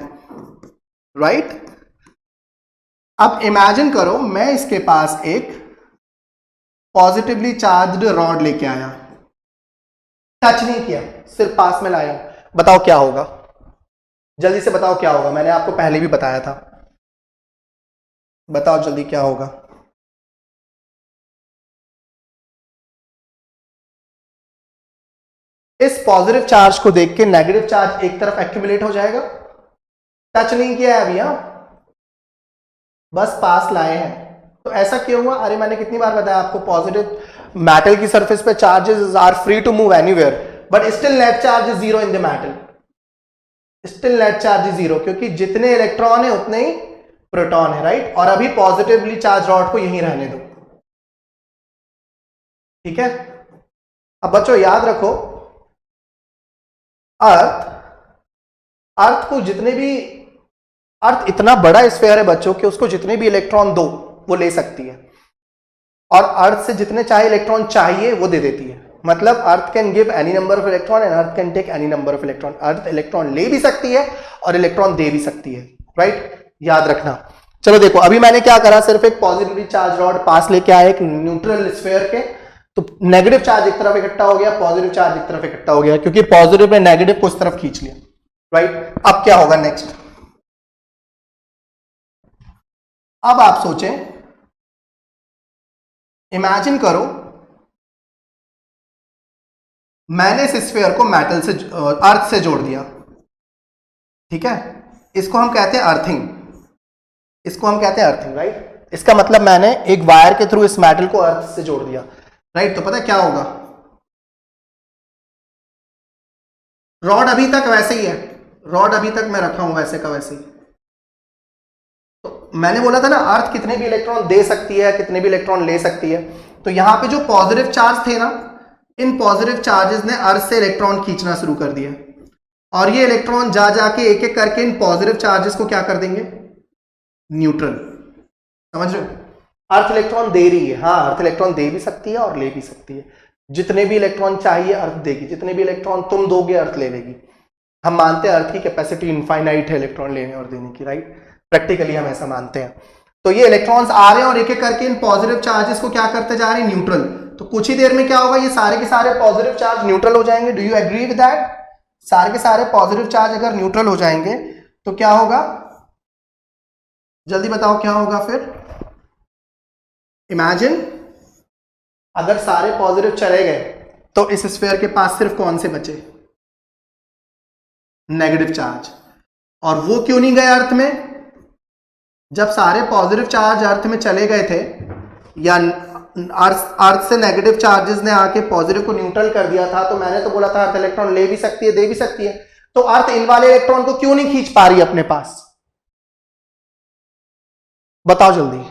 राइट? अब इमेजिन करो मैं इसके पास एक पॉजिटिवली चार्ज्ड रॉड लेके आया, टच नहीं किया, सिर्फ पास में लाया. बताओ क्या होगा? जल्दी से बताओ क्या होगा? मैंने आपको पहले भी बताया था. बताओ जल्दी क्या होगा? इस पॉजिटिव चार्ज को देख के नेगेटिव चार्ज एक तरफ एक्यूमुलेट हो जाएगा. टच नहीं किया है अभी, बस पास लाए हैं. तो ऐसा क्यों हुआ? अरे मैंने कितनी बार बताया आपको, पॉजिटिव मेटल की सरफेस पे charges are free to move anywhere, but still net charge is 0 in the metal. Still net charge is 0 क्योंकि जितने इलेक्ट्रॉन है उतने ही प्रोटॉन है. राइट? और अभी पॉजिटिवली चार्ज रॉड को यहीं रहने दो. ठीक है? अब बच्चों याद रखो, अर्थ को जितने भी, अर्थ इतना बड़ा स्फीयर है बच्चों कि उसको जितने भी इलेक्ट्रॉन दो वो ले सकती है, और अर्थ से जितने चाहे इलेक्ट्रॉन चाहिए वो दे देती है. मतलब earth can give any number of electron and earth can take any number of electron. Earth electron ले भी सकती है और इलेक्ट्रॉन दे भी सकती है. राइट? याद रखना. चलो देखो, अभी मैंने क्या करा, सिर्फ एक पॉजिटिवली चार्ज रॉड पास लेके आया एक न्यूट्रल स्फीयर के, तो नेगेटिव चार्ज एक तरफ इकट्ठा हो गया, पॉजिटिव चार्ज एक तरफ इकट्ठा हो गया, क्योंकि पॉजिटिव ने नेगेटिव को उस तरफ खींच लिया. राइट? अब क्या होगा नेक्स्ट? अब आप सोचें, इमेजिन करो मैंने इस स्फीयर को मेटल से, अर्थ से जोड़ दिया. ठीक है? इसको हम कहते हैं अर्थिंग. इसको हम कहते हैं अर्थिंग. राइट? इसका मतलब मैंने एक वायर के थ्रू इस मेटल को अर्थ से जोड़ दिया. राइट? तो पता है क्या होगा? रॉड अभी तक वैसे ही है, रॉड अभी तक मैं रखा हूं वैसे का वैसे ही. तो मैंने बोला था ना, अर्थ कितने भी इलेक्ट्रॉन दे सकती है, कितने भी इलेक्ट्रॉन ले सकती है. तो यहां पे जो पॉजिटिव चार्ज थे ना, इन पॉजिटिव चार्जेस ने अर्थ से इलेक्ट्रॉन खींचना शुरू कर दिया, और ये इलेक्ट्रॉन जा जाके एक एक करके इन पॉजिटिव चार्जेस को क्या कर देंगे? न्यूट्रल. समझ रहे हो? अर्थ इलेक्ट्रॉन दे रही है. हाँ, अर्थ इलेक्ट्रॉन दे भी सकती है और ले भी सकती है. जितने भी इलेक्ट्रॉन चाहिए अर्थ देगी, जितने भी इलेक्ट्रॉन तुम दोगे अर्थ ले लेगी. हम मानते हैं अर्थ की कैपेसिटी इनफाइनाइट है इलेक्ट्रॉन लेने और देने की. राइट? प्रैक्टिकली हम ऐसा मानते हैं. तो ये इलेक्ट्रॉन्स आ रहे हैं और एक एक करके इन पॉजिटिव चार्जेस को क्या करते जा रहे हैं? न्यूट्रल. तो कुछ ही देर में क्या होगा, ये सारे के सारे पॉजिटिव चार्ज न्यूट्रल हो जाएंगे। Do you agree with that? सारे के सारे पॉजिटिव चार्ज अगर न्यूट्रल हो जाएंगे तो क्या होगा, जल्दी बताओ क्या होगा फिर। इमेजिन अगर सारे पॉजिटिव चले गए तो इस स्फीयर के पास सिर्फ कौन से बचे, नेगेटिव चार्ज। और वो क्यों नहीं गए अर्थ में? जब सारे पॉजिटिव चार्ज अर्थ में चले गए थे, या अर्थ से नेगेटिव चार्जेस ने आके पॉजिटिव को न्यूट्रल कर दिया था, तो मैंने तो बोला था अर्थ इलेक्ट्रॉन ले भी सकती है, दे भी सकती है। तो अर्थ इन वाले इलेक्ट्रॉन को क्यों नहीं खींच पा रही अपने पास, बताओ जल्दी।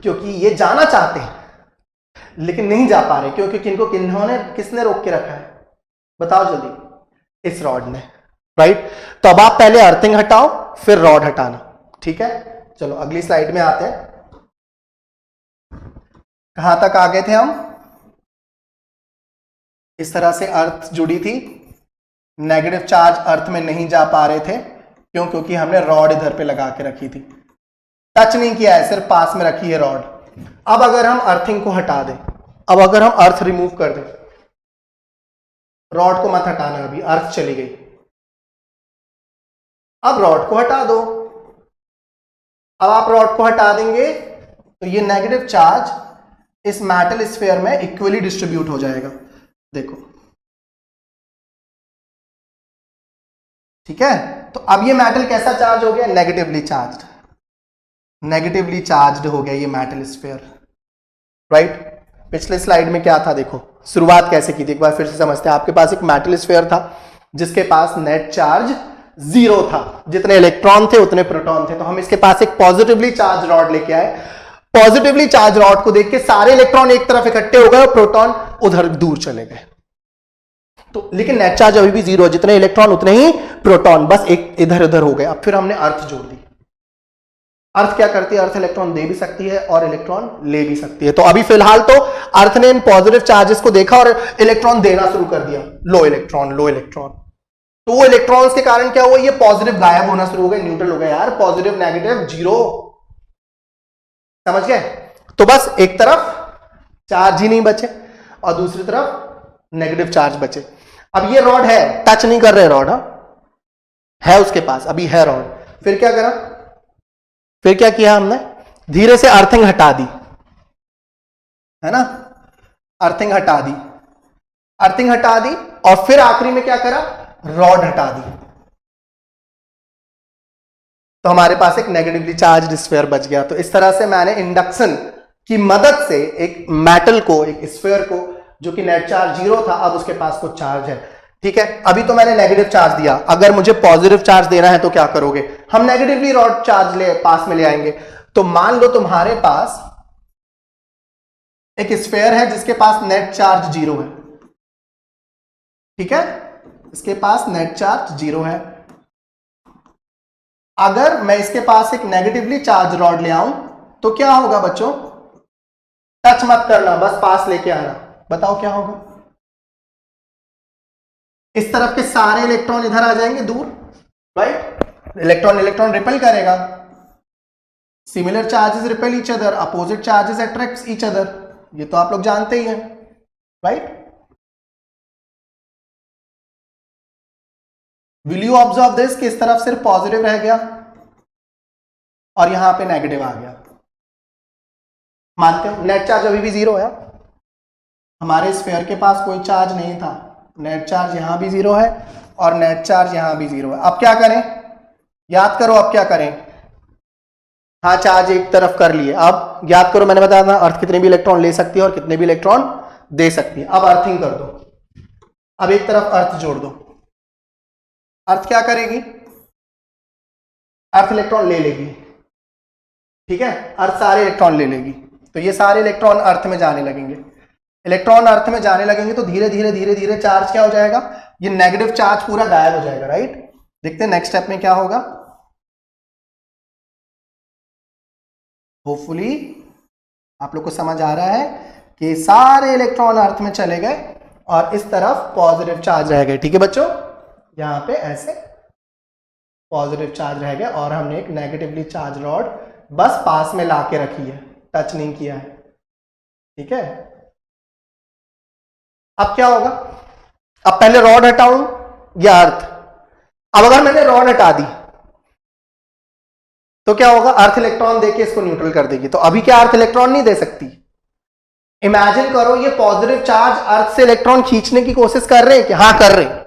क्योंकि ये जाना चाहते हैं लेकिन नहीं जा पा रहे। क्योंकि किसने रोक के रखा है, बताओ जल्दी, इस रॉड ने, राइट। तो अब आप पहले अर्थिंग हटाओ फिर रॉड हटाना, ठीक है। चलो अगली स्लाइड में आते हैं। कहां तक आ गए थे हम? इस तरह से अर्थ जुड़ी थी, नेगेटिव चार्ज अर्थ में नहीं जा पा रहे थे। क्यों? क्योंकि हमने रॉड इधर पे लगा के रखी थी, टच नहीं किया है, सिर्फ पास में रखी है रॉड। अब अगर हम अर्थिंग को हटा दें, अब अगर हम अर्थ रिमूव कर दें, रॉड को मत हटाना, अभी अर्थ चली गई। अब रॉड को हटा दो। अब आप रॉड को हटा देंगे तो ये नेगेटिव चार्ज इस मेटल स्फीयर में इक्वली डिस्ट्रीब्यूट हो जाएगा, देखो, ठीक है। तो अब ये मेटल कैसा चार्ज हो गया? नेगेटिवली चार्ज्ड, नेगेटिवली चार्ज्ड हो गया ये मेटल स्फीयर, राइट। पिछले स्लाइड में क्या था, देखो शुरुआत कैसे की थी, एक बार फिर से समझते हैं। आपके पास एक मेटल स्फीयर था जिसके पास नेट चार्ज 0 था, जितने इलेक्ट्रॉन थे उतने प्रोटॉन थे। तो हम इसके पास एक पॉजिटिवली चार्ज रॉड लेके आए। पॉजिटिवली चार्ज रॉड को देख के सारे इलेक्ट्रॉन एक तरफ इकट्ठे हो गए और प्रोटॉन उधर दूर चले गए। तो लेकिन नेट चार्ज अभी भी 0, जितने इलेक्ट्रॉन उतने ही प्रोटॉन, बस एक इधर उधर हो गए। अब फिर हमने अर्थ जोड़ दी। अर्थ क्या करती है? अर्थ इलेक्ट्रॉन दे भी सकती है और इलेक्ट्रॉन ले भी सकती है। तो अभी फिलहाल तो अर्थ ने इन पॉजिटिव चार्जेस को देखा और इलेक्ट्रॉन देना शुरू कर दिया, लो इलेक्ट्रॉन, लो इलेक्ट्रॉन। तो वो इलेक्ट्रॉन्स के कारण क्या हुआ, ये पॉजिटिव गायब होना शुरू हो गए, न्यूट्रल हो गए। यार पॉजिटिव नेगेटिव 0, समझ गए। तो बस एक तरफ चार्ज ही नहीं बचे और दूसरी तरफ नेगेटिव चार्ज बचे। अब ये रॉड है, टच नहीं कर रहे रॉड, है उसके पास, अभी है रॉड। फिर क्या करा, फिर क्या किया हमने, धीरे से अर्थिंग हटा दी, है ना, अर्थिंग हटा दी, अर्थिंग हटा दी। और फिर आखिरी में क्या करा, रॉड हटा दी। तो हमारे पास एक नेगेटिवली चार्ज्ड स्फीयर बच गया। तो इस तरह से मैंने इंडक्शन की मदद से एक मेटल को, एक स्फीयर को, जो कि नेट चार्ज 0 था, अब उसके पास कुछ चार्ज है, ठीक है। अभी तो मैंने नेगेटिव चार्ज दिया, अगर मुझे पॉजिटिव चार्ज देना है तो क्या करोगे, हम नेगेटिवली रॉड चार्ज पास में ले आएंगे। तो मान लो तुम्हारे पास एक स्फीयर है जिसके पास नेट चार्ज 0 है, ठीक है, इसके पास नेट चार्ज 0 है। अगर मैं इसके पास एक नेगेटिवली चार्ज रॉड ले आऊं तो क्या होगा बच्चों, टच मत करना, बस पास लेके आना, बताओ क्या होगा। इस तरफ के सारे इलेक्ट्रॉन इधर आ जाएंगे दूर, राइट। इलेक्ट्रॉन इलेक्ट्रॉन रिपेल करेगा, similar charges repel each other, opposite charges attract each other, ये तो आप लोग जानते ही हैं, right. Will you observe this कि इस तरफ सिर्फ पॉजिटिव रह गया और यहां पे नेगेटिव आ गया, मानते हो। नेट चार्ज अभी भी 0 है, हमारे स्फीयर के पास कोई चार्ज नहीं था, नेट चार्ज यहां भी 0 है और नेट चार्ज यहां भी 0 है। अब क्या करें, याद करो अब क्या करें। हाँ, चार्ज एक तरफ कर लिए। अब याद करो, मैंने बताया था अर्थ कितने भी इलेक्ट्रॉन ले सकती है और कितने भी इलेक्ट्रॉन दे सकती है। अब अर्थिंग कर दो, अब एक तरफ अर्थ जोड़ दो। अर्थ क्या करेगी, अर्थ इलेक्ट्रॉन ले लेगी, ठीक है, अर्थ सारे इलेक्ट्रॉन ले लेगी। तो ये सारे इलेक्ट्रॉन अर्थ में जाने लगेंगे। इलेक्ट्रॉन अर्थ में जाने लगेंगे तो धीरे धीरे धीरे धीरे चार्ज क्या हो जाएगा, ये नेगेटिव चार्ज पूरा गायब हो जाएगा, राइट। देखते हैं नेक्स्ट स्टेप में क्या होगा। होपफुली आप लोग को समझ आ रहा है कि सारे इलेक्ट्रॉन अर्थ में चले गए और इस तरफ पॉजिटिव चार्ज रह गए, ठीक है बच्चों। यहां पे ऐसे पॉजिटिव चार्ज रह गया और हमने एक नेगेटिवली चार्ज रॉड बस पास में लाके रखी है, टच नहीं किया है। ठीक है, अब क्या होगा, अब पहले रॉड हटाऊं या अर्थ? अब अगर मैंने रॉड हटा दी तो क्या होगा, अर्थ इलेक्ट्रॉन देके इसको न्यूट्रल कर देगी। तो अभी क्या अर्थ इलेक्ट्रॉन नहीं दे सकती? इमेजिन करो ये पॉजिटिव चार्ज अर्थ से इलेक्ट्रॉन खींचने की कोशिश कर रहे हैं कि हाँ कर रहे हैं,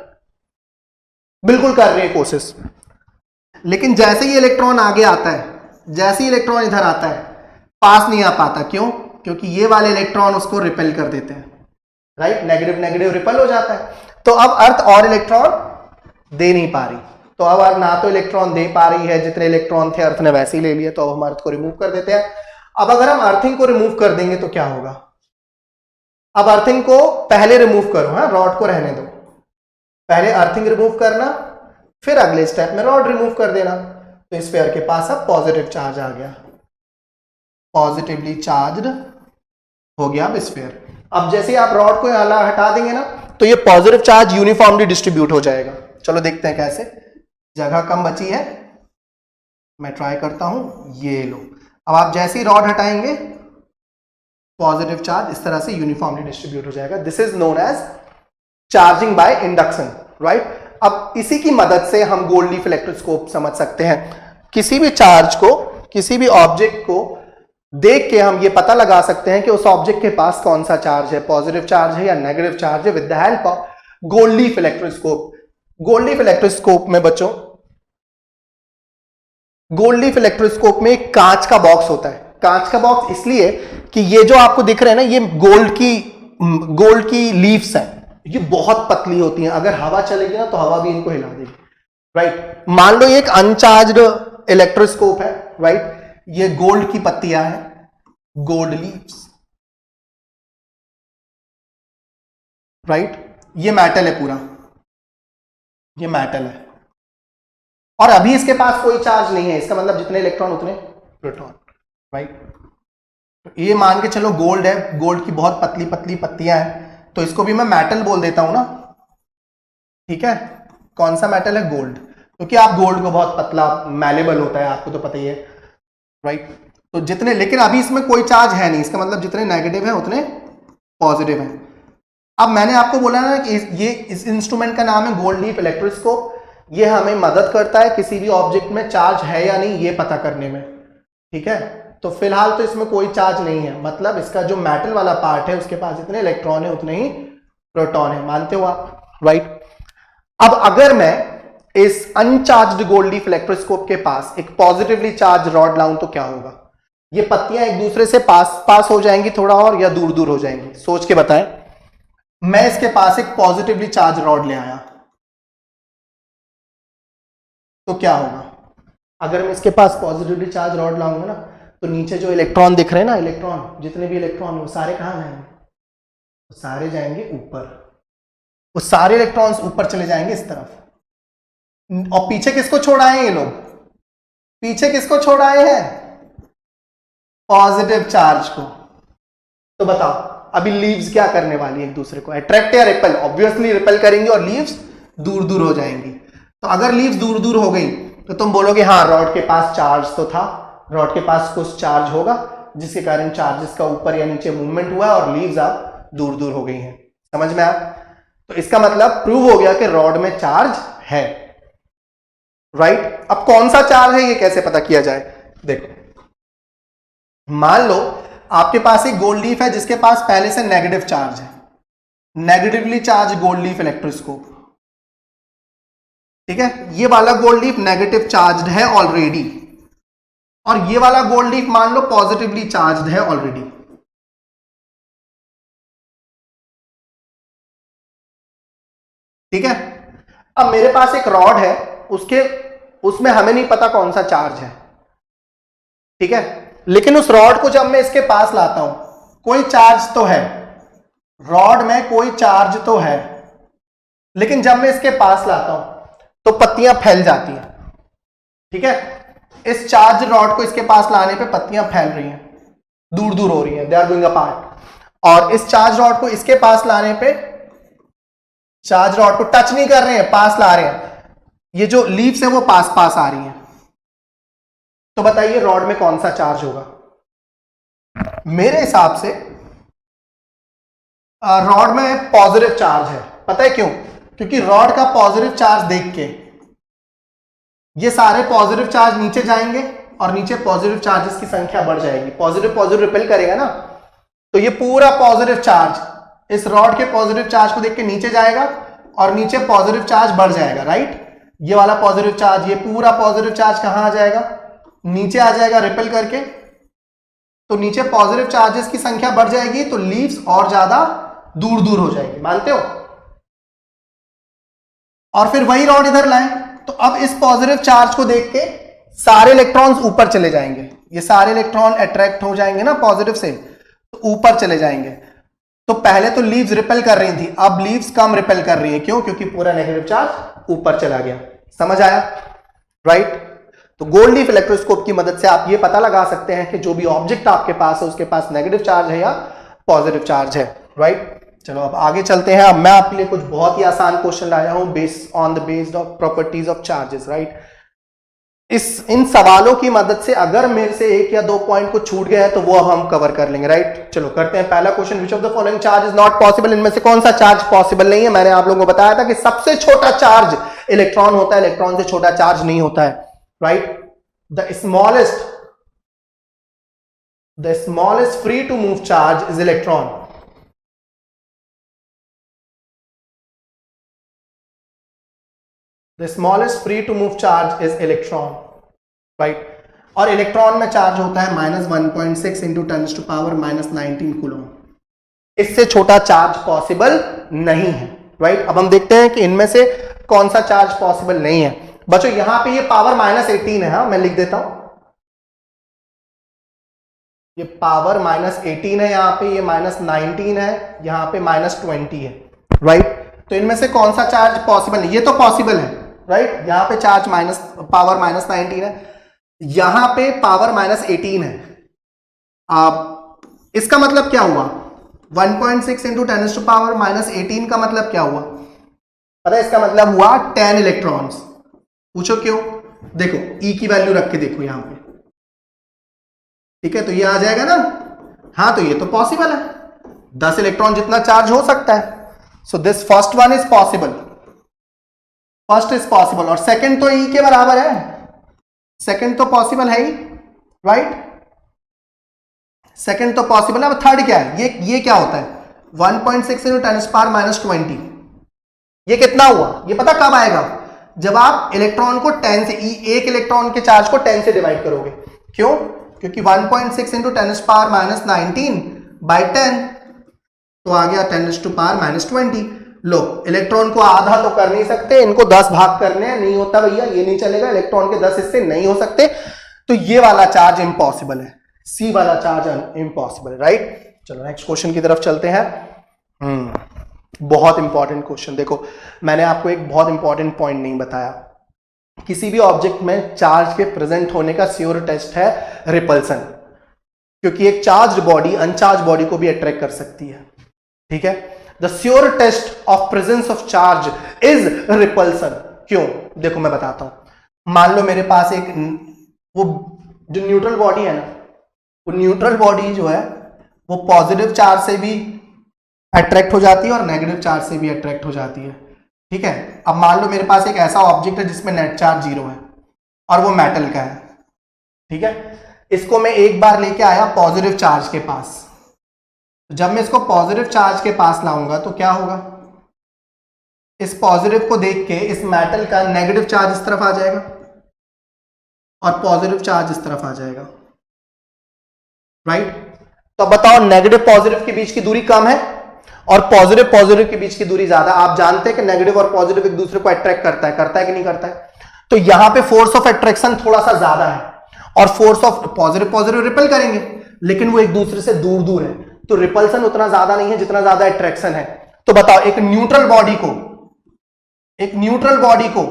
बिल्कुल कर रहे हैं कोशिश। लेकिन जैसे ही इलेक्ट्रॉन आगे आता है, जैसे ही इलेक्ट्रॉन इधर आता है, पास नहीं आ पाता। क्यों? क्योंकि ये वाले इलेक्ट्रॉन उसको रिपेल कर देते हैं, राइट, नेगेटिव नेगेटिव रिपेल हो जाता है। तो अब अर्थ और इलेक्ट्रॉन दे नहीं पा रही, तो अब अर्थ ना तो इलेक्ट्रॉन दे पा रही है, जितने इलेक्ट्रॉन थे अर्थ ने वैसे ही ले लिए, तो अब हम अर्थ को रिमूव कर देते हैं। अब अगर हम अर्थिंग को रिमूव कर देंगे तो क्या होगा? अब अर्थिंग को पहले रिमूव करो, हाँ, रॉड को रहने दो, पहले अर्थिंग रिमूव करना, फिर अगले स्टेप में रॉड रिमूव कर देना। तो स्फीयर के पास अब पॉजिटिव चार्ज आ गया, पॉजिटिवली चार्ज्ड हो गया अब स्फीयर। अब जैसे आप रॉड को यहां हटा देंगे ना, तो ये पॉजिटिव चार्ज यूनिफॉर्मली डिस्ट्रीब्यूट हो जाएगा। चलो देखते हैं कैसे। जगह कम बची है, मैं ट्राई करता हूं, ये लो। अब आप जैसे ही रॉड हटाएंगे, पॉजिटिव चार्ज इस तरह से यूनिफॉर्मली डिस्ट्रीब्यूट हो जाएगा। This is known as charging by induction, right. अब इसी की मदद से हम गोल्ड लीफ इलेक्ट्रोस्कोप समझ सकते हैं। किसी भी चार्ज को, किसी भी ऑब्जेक्ट को देख के हम ये पता लगा सकते हैं कि उस ऑब्जेक्ट के पास कौन सा चार्ज है, पॉजिटिव चार्ज है या नेगेटिव चार्ज है, with the help of gold leaf electroscope. Gold leaf electroscope में बच्चों, गोल्ड लीफ इलेक्ट्रोस्कोप में एक कांच का बॉक्स होता है। कांच का बॉक्स इसलिए कि ये जो आपको दिख रहे हैं ना, ये गोल्ड की लीव्स हैं, ये बहुत पतली होती हैं। अगर हवा चलेगी ना तो हवा भी इनको हिला देगी, राइट। मान लो ये एक अनचार्ज्ड इलेक्ट्रोस्कोप है, राइट। ये गोल्ड की पत्तियां हैं, गोल्ड लीव्स, राइट। ये मेटल है पूरा, ये मेटल है, और अभी इसके पास कोई चार्ज नहीं है। इसका मतलब जितने इलेक्ट्रॉन उतने प्रोटॉन, राइट। ये मान के चलो गोल्ड है, गोल्ड की बहुत पतली पतली पत्तियां हैं, तो इसको भी मैं मेटल बोल देता हूं ना, ठीक है। कौन सा मेटल है? गोल्ड, क्योंकि आप गोल्ड को बहुत पतला, मैलेबल होता है, आपको तो पता ही है, राइट। तो जितने, लेकिन अभी इसमें कोई चार्ज है नहीं, इसका मतलब जितने नेगेटिव है उतने पॉजिटिव है। अब मैंने आपको बोला ना कि ये इस इंस्ट्रूमेंट का नाम है गोल्ड लीफ इलेक्ट्रोस्कोप। ये हमें मदद करता है किसी भी ऑब्जेक्ट में चार्ज है या नहीं ये पता करने में, ठीक है। तो फिलहाल तो इसमें कोई चार्ज नहीं है, मतलब इसका जो मेटल वाला पार्ट है उसके पास जितने इलेक्ट्रॉन है उतने ही प्रोटॉन है। मानते हो आप, राइट। अब अगर मैं इस अनचार्ज्ड गोल्ड लीफ इलेक्ट्रोस्कोप के पास एक पॉजिटिवली चार्ज रॉड लाऊं तो क्या होगा? ये पत्तियां एक दूसरे से पास हो जाएंगी थोड़ा और, या दूर दूर हो जाएंगी? सोच के बताएं। मैं इसके पास एक पॉजिटिवली चार्ज रॉड ले आया तो क्या होगा? अगर मैं इसके पास पॉजिटिवली चार्ज रॉड लाऊंगा ना, तो नीचे जो इलेक्ट्रॉन दिख रहे हैं ना, इलेक्ट्रॉन, जितने भी इलेक्ट्रॉन वो सारे कहां जाएंगे? वो सारे जाएंगे ऊपर, वो सारे इलेक्ट्रॉन्स ऊपर चले जाएंगे इस तरफ। और पीछे किसको छोड़ आए हैं ये लोग? पीछे किसको छोड़ आए हैं? पॉजिटिव चार्ज को। तो बताओ अभी लीव्स क्या करने वाली है? एक दूसरे को अट्रैक्ट या रिपेल? ऑब्वियसली रिपेल करेंगी और लीव्स दूर दूर हो जाएंगी। तो अगर लीव्स दूर दूर हो गई तो तुम बोलोगे हाँ रॉड के पास चार्ज तो था, रॉड के पास कुछ चार्ज होगा जिसके कारण चार्जेस का ऊपर या नीचे मूवमेंट हुआ और लीव्स अब दूर दूर हो गई हैं। समझ में आया? तो इसका मतलब प्रूव हो गया कि रॉड में चार्ज है, राइट। अब कौन सा चार्ज है ये कैसे पता किया जाए? देखो, मान लो आपके पास एक गोल्ड लीफ है जिसके पास पहले से नेगेटिव चार्ज है, negatively charge gold leaf electroscope, ठीक है। ये वाला गोल्ड लीफ नेगेटिव चार्ज्ड है ऑलरेडी, और ये वाला गोल्ड लीफ मान लो पॉजिटिवली चार्ज्ड है ऑलरेडी, ठीक है। अब मेरे पास एक रॉड है, उसमें हमें नहीं पता कौन सा चार्ज है, ठीक है। लेकिन उस रॉड को जब मैं इसके पास लाता हूं, कोई चार्ज तो है, रॉड में कोई चार्ज तो है, लेकिन जब मैं इसके पास लाता हूं तो पत्तियां फैल जाती हैं, ठीक है। इस चार्ज रॉड को इसके पास लाने पे पत्तियां फैल रही हैं, दूर दूर हो रही हैं, दे आर गोइंग अपार्ट। और इस चार्ज रॉड को इसके पास लाने पे चार्ज रॉड को टच नहीं कर रहे हैं, पास ला रहे हैं, ये जो लीव्स है वो पास पास आ रही हैं। तो बताइए रॉड में कौन सा चार्ज होगा? मेरे हिसाब से रॉड में पॉजिटिव चार्ज है, पता है क्यों? क्योंकि रॉड का पॉजिटिव चार्ज देख के ये सारे पॉजिटिव चार्ज नीचे जाएंगे और नीचे पॉजिटिव चार्जेस की संख्या बढ़ जाएगी। पॉजिटिव पॉजिटिव रिपेल करेगा ना, तो ये पूरा पॉजिटिव चार्ज इस रॉड के पॉजिटिव चार्ज को देख के नीचे जाएगा और नीचे पॉजिटिव चार्ज बढ़ जाएगा, राइट? ये वाला पॉजिटिव चार्ज, ये पूरा पॉजिटिव चार्ज कहां आ जाएगा? नीचे आ जाएगा रिपेल करके। तो नीचे पॉजिटिव चार्जेस की संख्या बढ़ जाएगी तो लीव्स और ज्यादा दूर दूर हो जाएगी, मानते हो? और फिर वही रॉड इधर लाएं तो अब इस पॉजिटिव चार्ज को देख के सारे इलेक्ट्रॉन्स ऊपर चले जाएंगे, ये सारे इलेक्ट्रॉन अट्रैक्ट हो जाएंगे ना पॉजिटिव से, तो ऊपर चले जाएंगे। तो पहले तो लीव्स रिपेल कर रही थी, अब लीव्स कम रिपेल कर रही है, क्यों? क्योंकि पूरा नेगेटिव चार्ज ऊपर चला गया। समझ आया, राइट? तो गोल्ड लीफ इलेक्ट्रोस्कोप की मदद से आप ये पता लगा सकते हैं कि जो भी ऑब्जेक्ट आपके पास है उसके पास नेगेटिव चार्ज है या पॉजिटिव चार्ज है, राइट? चलो अब आगे चलते हैं। अब मैं आपके लिए कुछ बहुत ही आसान क्वेश्चन लाया हूं based on the based of properties of charges, right? इन सवालों की मदद से अगर मेरे से एक या दो पॉइंट को छूट गया है तो वो अब हम कवर कर लेंगे, राइट? चलो करते हैं पहला question. Which of the following charge is not possible? इनमें से कौन सा चार्ज पॉसिबल नहीं है? मैंने आप लोगों को बताया था कि सबसे छोटा चार्ज इलेक्ट्रॉन होता है, इलेक्ट्रॉन से छोटा चार्ज नहीं होता है, right? The smallest free to move charge is electron. The smallest free to move charge is electron, right? और इलेक्ट्रॉन में चार्ज होता है -1.6 इंटू 10⁻⁻19 कूलम। इससे छोटा चार्ज पॉसिबल नहीं है, राइट? अब हम देखते हैं कि इनमें से कौन सा चार्ज पॉसिबल नहीं है। बच्चों यहां पे ये पावर -18 है, हाँ मैं लिख देता हूं, ये पावर -18 है, यहां पे ये -19 है, यहां पे -20 है, राइट? तो इनमें से कौन सा चार्ज पॉसिबल नहीं? ये तो पॉसिबल है, राइट? यहां पे चार्ज पावर -19 है, यहां पे पावर -18 है। आप इसका मतलब क्या हुआ? 1.6 इंटू 10⁻⁻18 का मतलब क्या हुआ? पता है इसका मतलब हुआ 10 इलेक्ट्रॉन्स। पूछो क्यों? देखो ई की वैल्यू रख के देखो यहां पे, ठीक है? तो ये आ जाएगा ना, हाँ तो ये तो पॉसिबल है, 10 इलेक्ट्रॉन जितना चार्ज हो सकता है। So this first one is possible, first is possible. और सेकंड तो ई के बराबर है, सेकंड तो पॉसिबल है ही, राइट? सेकंड तो पॉसिबल है। अब थर्ड क्या है? ये क्या होता है? 1.6 इंटू 10⁻⁻20, ये कितना हुआ? ये पता कब आएगा? जब आप इलेक्ट्रॉन को 10 से, एक इलेक्ट्रॉन के चार्ज को 10 से डिवाइड करोगे। क्यों? क्योंकि 1.6 इंटू 10⁻⁻19 बाई 10 तो आ गया 10⁻⁻20। लो इलेक्ट्रॉन को आधा तो कर नहीं सकते, इनको 10 भाग करने हैं, नहीं होता भैया, ये नहीं चलेगा, इलेक्ट्रॉन के 10 हिस्से नहीं हो सकते, तो ये वाला चार्ज इंपॉसिबल है, सी वाला चार्ज इंपॉसिबल, राइट? चलो नेक्स्ट क्वेश्चन की तरफ चलते हैं। बहुत इंपॉर्टेंट क्वेश्चन। देखो मैंने आपको एक बहुत इंपॉर्टेंट पॉइंट नहीं बताया, किसी भी ऑब्जेक्ट में चार्ज के प्रेजेंट होने का श्योर टेस्ट है रिपल्सन, क्योंकि एक चार्ज बॉडी अनचार्ज बॉडी को भी अट्रैक्ट कर सकती है, ठीक है? The sure test of presence of charge is repulsion. क्यों? देखो मैं बताता हूं। मान लो मेरे पास एक वो जो न्यूट्रल बॉडी है ना, वो न्यूट्रल बॉडी जो है वो पॉजिटिव चार्ज से भी अट्रैक्ट हो जाती है और नेगेटिव चार्ज से भी अट्रैक्ट हो जाती है, ठीक है? अब मान लो मेरे पास एक ऐसा ऑब्जेक्ट है जिसमें नेट चार्ज 0 है और वो मेटल का है, ठीक है? इसको मैं एक बार लेके आया पॉजिटिव चार्ज के पास, जब मैं इसको पॉजिटिव चार्ज के पास लाऊंगा तो क्या होगा? इस पॉजिटिव को देख के इस मेटल का नेगेटिव चार्ज इस तरफ आ जाएगा और पॉजिटिव चार्ज इस तरफ आ जाएगा, राइट? तो बताओ नेगेटिव पॉजिटिव के बीच की दूरी कम है और पॉजिटिव पॉजिटिव के बीच की दूरी ज्यादा। आप जानते हैं कि नेगेटिव और पॉजिटिव एक दूसरे को अट्रैक्ट करता है कि नहीं करता है? तो यहां पे फोर्स ऑफ अट्रैक्शन थोड़ा सा ज्यादा है और force of positive positive repel करेंगे, लेकिन वो एक दूसरे से दूर दूर है, तो रिपल्सन उतना ज्यादा नहीं है जितना ज्यादा अट्रैक्शन है। तो बताओ एक न्यूट्रल बॉडी को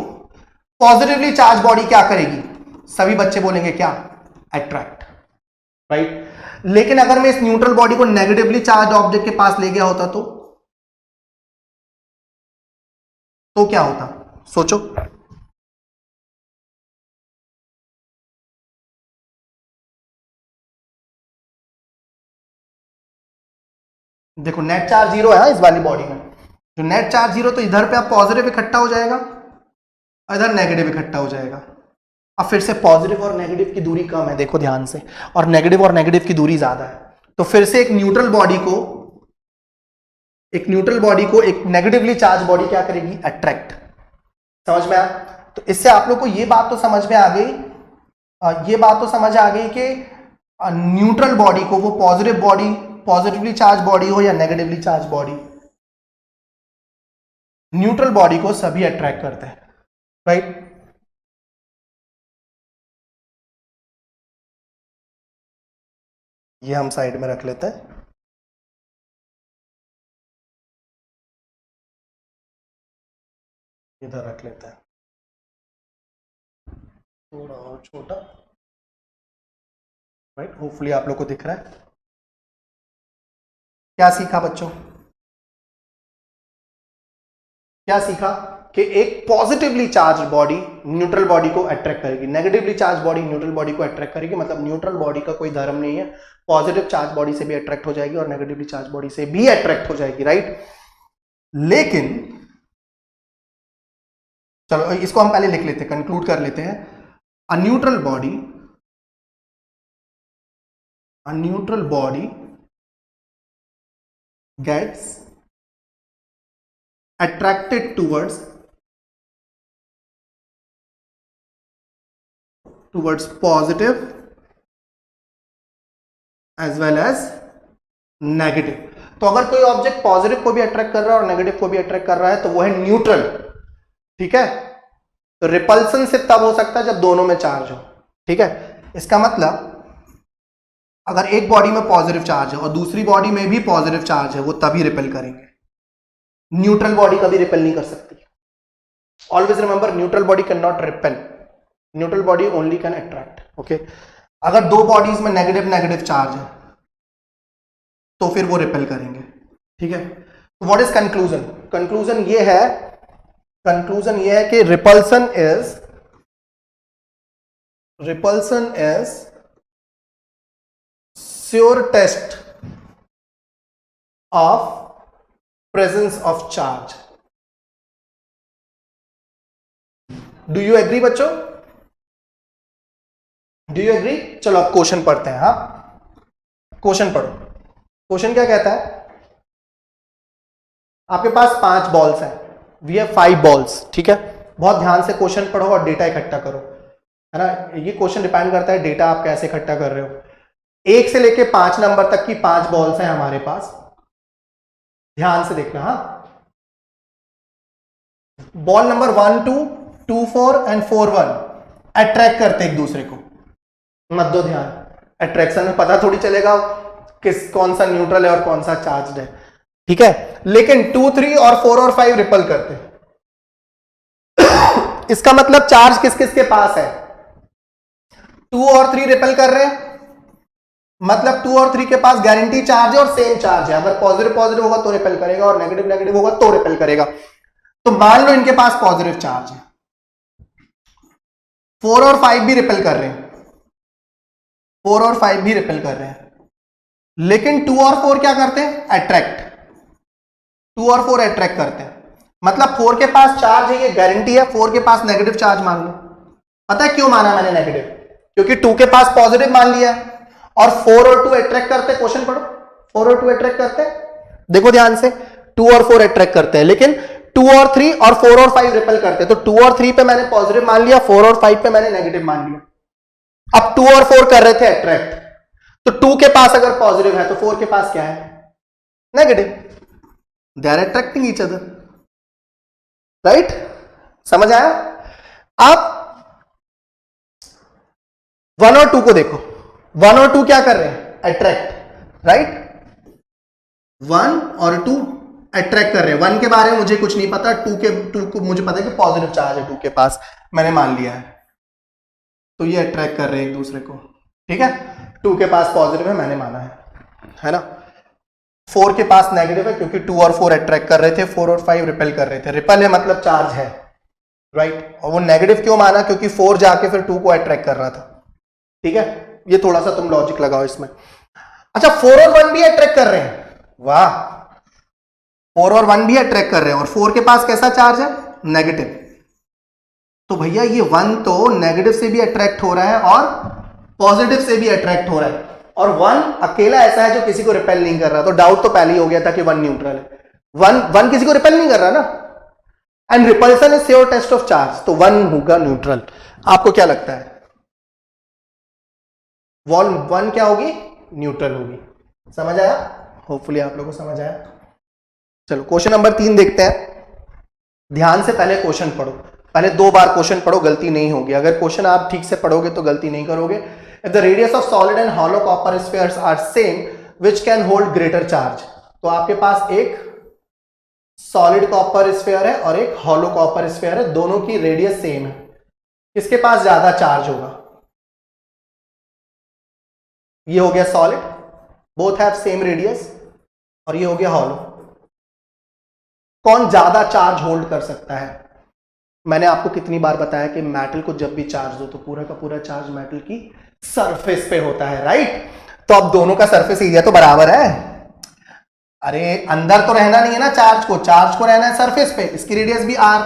पॉजिटिवली चार्ज बॉडी क्या करेगी? सभी बच्चे बोलेंगे क्या? Attract, right? लेकिन अगर मैं इस न्यूट्रल बॉडी को नेगेटिवली चार्ज ऑब्जेक्ट के पास ले गया होता तो क्या होता? सोचो। देखो नेट चार्ज 0 है इस वाली बॉडी में, जो नेट चार्ज 0, तो इधर पे अब पॉजिटिव इकट्ठा हो जाएगा और इधर नेगेटिव इकट्ठा हो जाएगा। अब फिर से पॉजिटिव और नेगेटिव की दूरी कम है, देखो ध्यान से, और नेगेटिव की दूरी ज्यादा है, तो फिर से एक न्यूट्रल बॉडी को एक नेगेटिवली चार्ज बॉडी क्या करेगी, अट्रैक्ट। समझ में आया? तो इससे आप लोग को ये बात तो समझ में आ गई, कि न्यूट्रल बॉडी को, वो पॉजिटिवली चार्ज बॉडी हो या negatively charge body, neutral body को सभी अट्रैक्ट करते हैं, राइट? ये हम साइड में रख लेते हैं, इधर रख लेते हैं, थोड़ा और छोटा, राइट? होपफुली आप लोग को दिख रहा है। क्या सीखा बच्चों? क्या सीखा कि एक positively charge body neutral body को अट्रैक्ट करेगी, negatively charge body neutral body को अट्रैक्ट करेगी। मतलब न्यूट्रल बॉडी का कोई धर्म नहीं है, पॉजिटिव चार्ज बॉडी से भी अट्रैक्ट हो जाएगी और नेगेटिवली चार्ज बॉडी से भी अट्रैक्ट हो जाएगी, राइट? लेकिन चलो इसको हम पहले लिख लेते हैं, कंक्लूड कर लेते हैं। A neutral body gets attracted towards positive as well as negative. तो अगर कोई ऑब्जेक्ट पॉजिटिव को भी अट्रैक्ट कर रहा है और नेगेटिव को भी अट्रैक्ट कर रहा है तो वो है न्यूट्रल, ठीक है? तो रिपल्सन सिर्फ तब हो सकता है जब दोनों में चार्ज हो, ठीक है? इसका मतलब अगर एक बॉडी में पॉजिटिव चार्ज है और दूसरी बॉडी में भी पॉजिटिव चार्ज है, वो तभी रिपेल करेंगे। न्यूट्रल बॉडी कभी रिपेल नहीं कर सकती। Always remember, neutral body can not repel, neutral body only can attract, okay? अगर दो बॉडीज में नेगेटिव चार्ज है तो फिर वो रिपेल करेंगे, ठीक है? तो व्हाट इज कंक्लूजन? कंक्लूजन ये है कि repulsion is sure test of presence of charge. Do you agree बच्चों? Do you agree? चलो अब क्वेश्चन पढ़ते हैं। हाँ, क्वेश्चन पढ़ो। क्वेश्चन क्या कहता है? आपके पास 5 बॉल्स हैं, वी हैव 5 बॉल्स, ठीक है? बहुत ध्यान से क्वेश्चन पढ़ो और डेटा इकट्ठा करो, है ना? ये क्वेश्चन डिपेंड करता है डेटा आप कैसे इकट्ठा कर रहे हो। 1 से लेके 5 नंबर तक की 5 बॉल्स हैं हमारे पास, ध्यान से देखना। हाँ, बॉल नंबर 1 2 2 4 एंड 4 1 अट्रैक्ट करते एक दूसरे को, मत दो ध्यान। अट्रैक्शन में पता थोड़ी चलेगा कौन सा न्यूट्रल है और कौन सा चार्ज है, ठीक है? लेकिन 2 3 और 4 और 5 रिपल करते इसका मतलब चार्ज किस किस के पास है? 2 और 3 रिपल कर रहे हैं, मतलब 2 और 3 के पास गारंटी चार्ज है और सेम चार्ज है। अगर पॉजिटिव होगा तो रिपेल करेगा और नेगेटिव होगा तो रिपेल करेगा। तो मान लो इनके पास पॉजिटिव चार्ज है, 4 और 5 भी रिपेल कर रहे हैं, 4 और 5 भी रिपेल कर रहे हैं, लेकिन 2 और 4 क्या करते हैं? अट्रैक्ट। 2 और 4 अट्रैक्ट करते हैं, मतलब 4 के पास चार्ज है, ये गारंटी है। 4 के पास नेगेटिव चार्ज मान लो। पता है क्यों माना मैंने नेगेटिव? क्योंकि 2 के पास पॉजिटिव मान लिया है और 4 और 2 अट्रैक्ट करते। क्वेश्चन पढ़ो, 4 और 2 अट्रैक्ट करते हैं, देखो ध्यान से, 2 और 4 अट्रैक्ट करते हैं, लेकिन 2 और 3 और 4 और 5 रिपेल करते हैं। तो 2 और 3 पे मैंने पॉजिटिव मान लिया, 4 और 5 पे मैंने नेगेटिव मान लिया। अब 2 और 4 कर रहे थे अट्रैक्ट, तो 2 के पास अगर पॉजिटिव है तो 4 के पास क्या है? Negative. They are attracting each other, right? समझ आया? आप 1 और 2 को देखो, 1 और 2 क्या कर रहे हैं? Attract, right? 1 और 2 अट्रैक्ट कर रहे हैं। 1 के बारे में मुझे कुछ नहीं पता, 2 को मुझे पता है कि पॉजिटिव चार्ज है 2 के पास, मैंने मान लिया है, तो ये अट्रैक्ट कर रहे हैं एक दूसरे को, ठीक है? 2 के पास पॉजिटिव है, मैंने माना है ना? 4 के पास नेगेटिव है क्योंकि 2 और 4 अट्रैक्ट कर रहे थे, 4 और 5 रिपेल कर रहे थे। रिपेल है मतलब चार्ज है, राइट? और वो नेगेटिव क्यों माना? क्योंकि 4 जाके फिर 2 को अट्रैक्ट कर रहा था, ठीक है? ये थोड़ा सा तुम लॉजिक लगाओ इसमें। अच्छा, 4 और 1 भी अट्रैक्ट कर रहे हैं, वाह, 4 और 1 भी अट्रैक्ट कर रहे हैं और 4 के पास कैसा चार्ज है, नेगेटिव। तो भैया ये 1 तो नेगेटिव से भी अट्रैक्ट हो रहा है और पॉजिटिव से भी अट्रैक्ट हो रहा है, और 1 अकेला ऐसा है जो किसी को रिपेल नहीं कर रहा। तो डाउट तो पहले ही हो गया था कि 1 न्यूट्रल है। 1 किसी को रिपेल नहीं कर रहा ना, and repulsion is sure test of charge, तो 1 होगा न्यूट्रल। आपको क्या लगता है, वॉल 1 क्या होगी, न्यूट्रल होगी। समझ आया, होपफुली आप लोगों को समझ आया। चलो क्वेश्चन नंबर 3 देखते हैं। ध्यान से पहले क्वेश्चन पढ़ो, पहले 2 बार क्वेश्चन पढ़ो, गलती नहीं होगी। अगर क्वेश्चन आप ठीक से पढ़ोगे तो गलती नहीं करोगे। If the radius of solid and hollow copper spheres are same which can hold greater charge. तो आपके पास एक सॉलिड कॉपर स्फीयर है और एक हॉलो कॉपर स्फीयर है, दोनों की रेडियस सेम है, किसके पास ज्यादा चार्ज होगा। ये हो गया solid, both have same radius, और ये हो गया हॉलो। कौन ज्यादा चार्ज होल्ड कर सकता है। मैंने आपको कितनी बार बताया कि मेटल को जब भी चार्ज दो तो पूरा का पूरा चार्ज मेटल की सरफेस पे होता है, राइट। तो अब दोनों का सरफेस एरिया तो बराबर है। अरे अंदर तो रहना नहीं है ना चार्ज को रहना है सरफेस पे। इसकी रेडियस भी आर,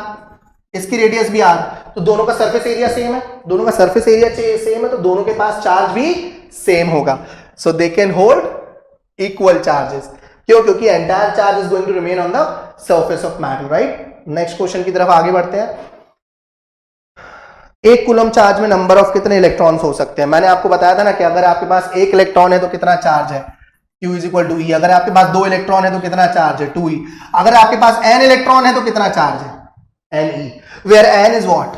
इसकी रेडियस भी आर, तो दोनों का सरफेस एरिया सेम है, दोनों का सरफेस एरिया सेम है, तो दोनों के पास चार्ज भी सेम होगा। So they can hold equal charges. क्यों, क्योंकि entire charge is going to remain on the surface of metal, right. Next question की तरफ आगे बढ़ते हैं। 1 कूलम चार्ज में नंबर ऑफ कितने इलेक्ट्रॉन्स हो सकते हैं। मैंने आपको बताया था ना कि अगर आपके पास 1 इलेक्ट्रॉन है तो कितना चार्ज है, Q इज इक्वल टू ई। अगर आपके पास 2 इलेक्ट्रॉन है तो कितना चार्ज है, 2e। अगर आपके पास n इलेक्ट्रॉन है तो कितना चार्ज है, Ne, where n is what,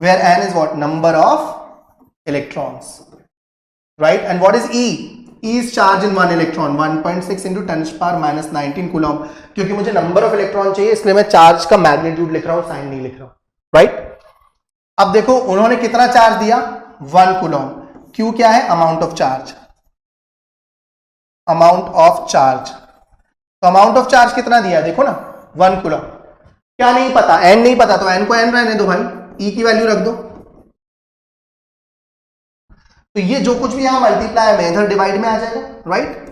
where n is what, number of electrons, right? And what is E? E is charge in 1 electron, 1.6 into 10⁻⁻19 coulomb. क्योंकि मुझे नंबर ऑफ इलेक्ट्रॉन चाहिए इसलिए मैं चार्ज का मैग्नीट्यूड लिख रहा हूं, साइन नहीं लिख रहा हूं, राइट। अब देखो उन्होंने कितना चार्ज दिया, 1 कूलम। Q क्या है, amount of charge, amount of charge. तो अमाउंट ऑफ चार्ज कितना दिया, देखो ना 1 कूलम। क्या नहीं पता, n नहीं पता, तो n को n रहने दो भाई, E की वैल्यू रख दो। तो ये जो कुछ भी यहां मल्टीप्लाई में इधर डिवाइड में आ जाएगा, राइट।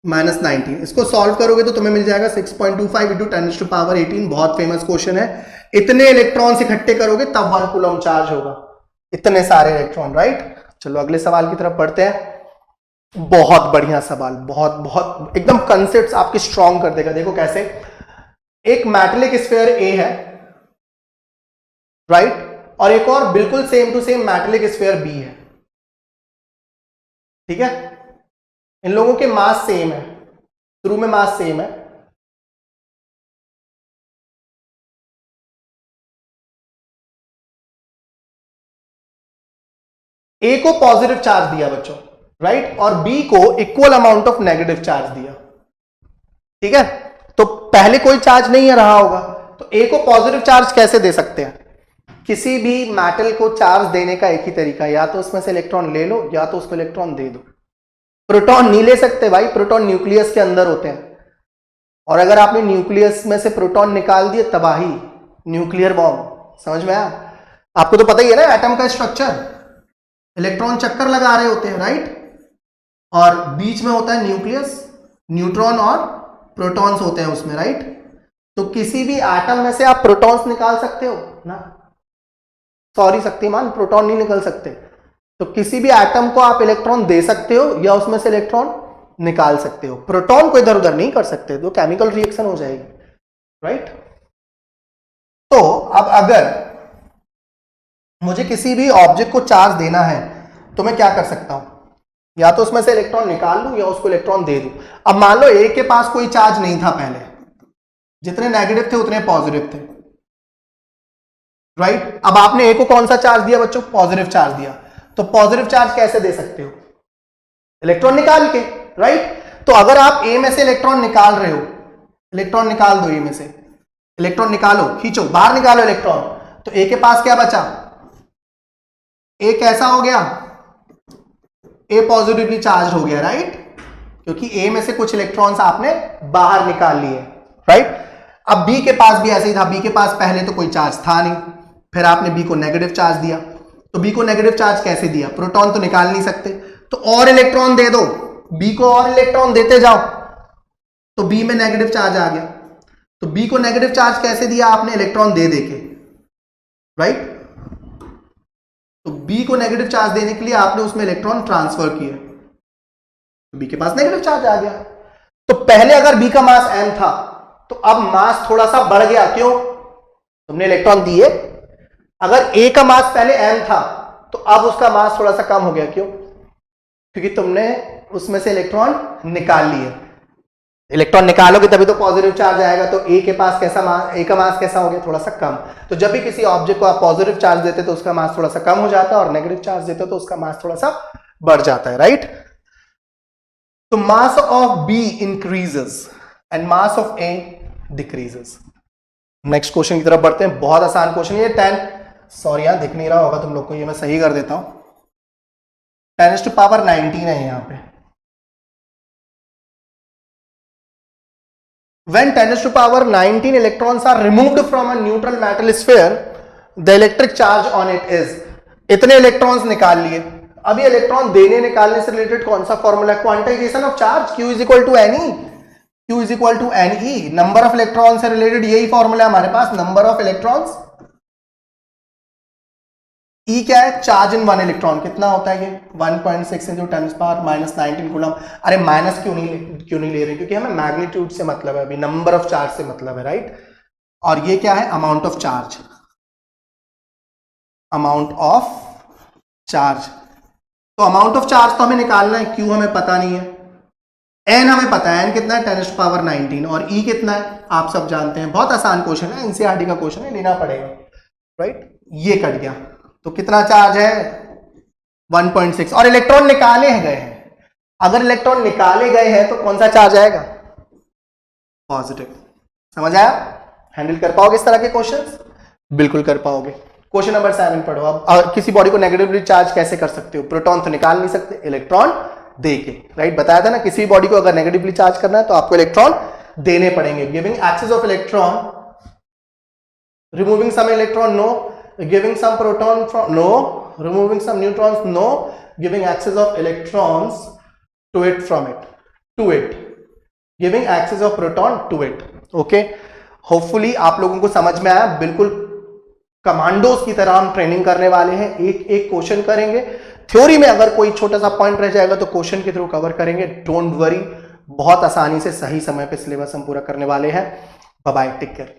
-19, इसको सॉल्व करोगे तो तुम्हें मिल जाएगा 6.25 इंटू 10⁻18। बहुत फेमस क्वेश्चन है। इतने इलेक्ट्रॉन्स इकट्ठे करोगे तब 1 कूलम चार्ज होगा, इतने सारे इलेक्ट्रॉन, राइट। चलो अगले सवाल की तरफ बढ़ते हैं। बहुत बढ़िया सवाल, बहुत बहुत एकदम कंसेप्ट्स आपके स्ट्रॉन्ग कर देगा। देखो कैसे, एक मेटेलिक स्फीयर ए है, राइट, और एक और बिल्कुल same to same metallic sphere B है, ठीक है। इन लोगों के मास सेम है, शुरू में मास सेम है, ए को पॉजिटिव चार्ज दिया बच्चों, राइट, और बी को equal amount of negative charge दिया, ठीक है। तो पहले कोई चार्ज नहीं रहा होगा, तो ए को पॉजिटिव चार्ज कैसे दे सकते हैं। किसी भी मेटल को चार्ज देने का एक ही तरीका, या तो उसमें से इलेक्ट्रॉन ले लो या तो उसको इलेक्ट्रॉन दे दो। प्रोटॉन नहीं ले सकते भाई, प्रोटॉन न्यूक्लियस के अंदर होते हैं, और अगर आपने न्यूक्लियस में से प्रोटॉन निकाल दिए तबाही, न्यूक्लियर बॉम्ब। समझ में आया, आपको तो पता ही है ना एटम का स्ट्रक्चर, इलेक्ट्रॉन चक्कर लगा रहे होते हैं, राइट, और बीच में होता है न्यूक्लियस, न्यूट्रॉन और प्रोटॉन्स होते हैं उसमें, राइट। तो किसी भी एटम में से आप प्रोटॉन्स निकाल सकते हो ना, सॉरी शक्तिमान, प्रोटॉन नहीं निकल सकते। तो किसी भी एटम को आप इलेक्ट्रॉन दे सकते हो या उसमें से इलेक्ट्रॉन निकाल सकते हो, प्रोटॉन को इधर उधर नहीं कर सकते, तो केमिकल रिएक्शन हो जाएगी, राइट। तो अब अगर मुझे किसी भी ऑब्जेक्ट को चार्ज देना है तो मैं क्या कर सकता हूं, या तो उसमें से इलेक्ट्रॉन निकाल लूं या उसको इलेक्ट्रॉन दे दूं। अब मान लो ए के पास कोई चार्ज नहीं था पहले, जितने नेगेटिव थे उतने पॉजिटिव थे, राइट। अब आपने ए को कौन सा चार्ज दिया बच्चों, पॉजिटिव चार्ज दिया। तो पॉजिटिव चार्ज कैसे दे सकते हो, इलेक्ट्रॉन निकाल के, राइट। तो अगर आप ए में से इलेक्ट्रॉन निकाल रहे हो, इलेक्ट्रॉन निकाल दो, ए में से इलेक्ट्रॉन निकालो, खींचो बाहर, निकालो इलेक्ट्रॉन, तो ए के पास क्या बचा, ए कैसा हो गया, ए पॉजिटिवली चार्ज हो गया, राइट, क्योंकि ए में से कुछ इलेक्ट्रॉन्स आपने बाहर निकाल लिए, राइट। अब बी के पास भी ऐसे ही था, बी के पास पहले तो कोई चार्ज था नहीं, फिर आपने बी को नेगेटिव चार्ज दिया। तो बी को नेगेटिव चार्ज कैसे दिया, प्रोटॉन तो निकाल नहीं सकते, तो और इलेक्ट्रॉन दे दो, बी को और इलेक्ट्रॉन देते जाओ, तो बी में नेगेटिव चार्ज आ गया। तो बी को नेगेटिव चार्ज कैसे दिया आपने? इलेक्ट्रॉन दे देके, राइट। तो बी को नेगेटिव चार्ज देने के लिए आपने उसमें इलेक्ट्रॉन ट्रांसफर किए, बी के पास नेगेटिव चार्ज आ गया। तो पहले अगर बी का मास m था तो अब मास थोड़ा सा बढ़ गया, क्यों? तुमने इलेक्ट्रॉन दिए। अगर a का मास पहले m था तो अब उसका मास थोड़ा सा कम हो गया, क्यों? क्योंकि तुमने उसमें से इलेक्ट्रॉन निकाल लिए। इलेक्ट्रॉन निकालोगे तभी तो पॉजिटिव चार्ज आएगा। तो a के पास कैसा मास, a का मास कैसा हो गया? थोड़ा सा कम। तो जब भी किसी ऑब्जेक्ट को आप पॉजिटिव चार्ज देते तो उसका मास थोड़ा सा कम हो जाता है, और नेगेटिव चार्ज देते तो उसका मास थोड़ा सा बढ़ जाता है, राइट। तो mass of B increases and mass of A decreases. Next question की तरफ बढ़ते हैं। बहुत आसान क्वेश्चन ये 10, सॉरी यहां दिख नहीं रहा होगा तुम लोग को, ये मैं सही कर देता हूं। 10⁻19 है यहां पे। When 10⁻19 electrons are removed from a neutral metal sphere, the electric charge on it is, इतने इलेक्ट्रॉन्स निकाल लिए। अब ये इलेक्ट्रॉन देने निकालने से रिलेटेड कौन सा फॉर्मूला है? Quantization of charge, Q is equal to NE, Q is equal to NE। Number of electron से रिलेटेड यही फॉर्मूला है हमारे पास, नंबर ऑफ इलेक्ट्रॉन्स। E क्या है? Charge in one electron. कितना होता है ये? 1.6 इंटू 10⁻⁻19 कूलम। अरे माइनस क्यों नहीं ले रहे? क्योंकि हमें मैग्नीट्यूड से मतलब है, अभी नंबर ऑफ चार्ज से मतलब है, राइट। और ये क्या है? Amount of charge, amount of charge. तो अमाउंट ऑफ चार्ज तो हमें निकालना है, Q हमें पता नहीं है, N हमें पता है, N कितना है? 10⁻19। और E कितना है? आप सब जानते हैं, बहुत आसान क्वेश्चन है, एनसीईआरटी का क्वेश्चन है, लेना पड़ेगा, राइट। ये कट गया, तो कितना चार्ज है? 1.6। और इलेक्ट्रॉन निकाले गए हैं। अगर इलेक्ट्रॉन निकाले गए हैं तो कौन सा चार्ज आएगा? पॉजिटिव। समझ आया? हैंडल कर पाओगे इस तरह के क्वेश्चंस? बिल्कुल कर पाओगे। क्वेश्चन नंबर 7 पढ़ो। अब किसी बॉडी को नेगेटिवली चार्ज कैसे कर सकते हो? प्रोटॉन तो निकाल नहीं सकते, इलेक्ट्रॉन दे के, राइट। बताया था ना, किसी बॉडी को अगर नेगेटिवली चार्ज करना है तो आपको इलेक्ट्रॉन देने पड़ेंगे। Giving excess of electron, removing some electron, no. Giving some proton from, no. Removing some neutrons, no. Giving access of electrons to it from it, to it. Giving access of proton to it. Okay. Hopefully आप लोगों को समझ में आया। बिल्कुल कमांडोज की तरह हम ट्रेनिंग करने वाले हैं, एक एक क्वेश्चन करेंगे। थ्योरी में अगर कोई छोटा सा पॉइंट रह जाएगा तो क्वेश्चन के थ्रू कवर करेंगे, डोंट वरी। बहुत आसानी से सही समय पे सिलेबस हम पूरा करने वाले हैं। Bye bye, take care.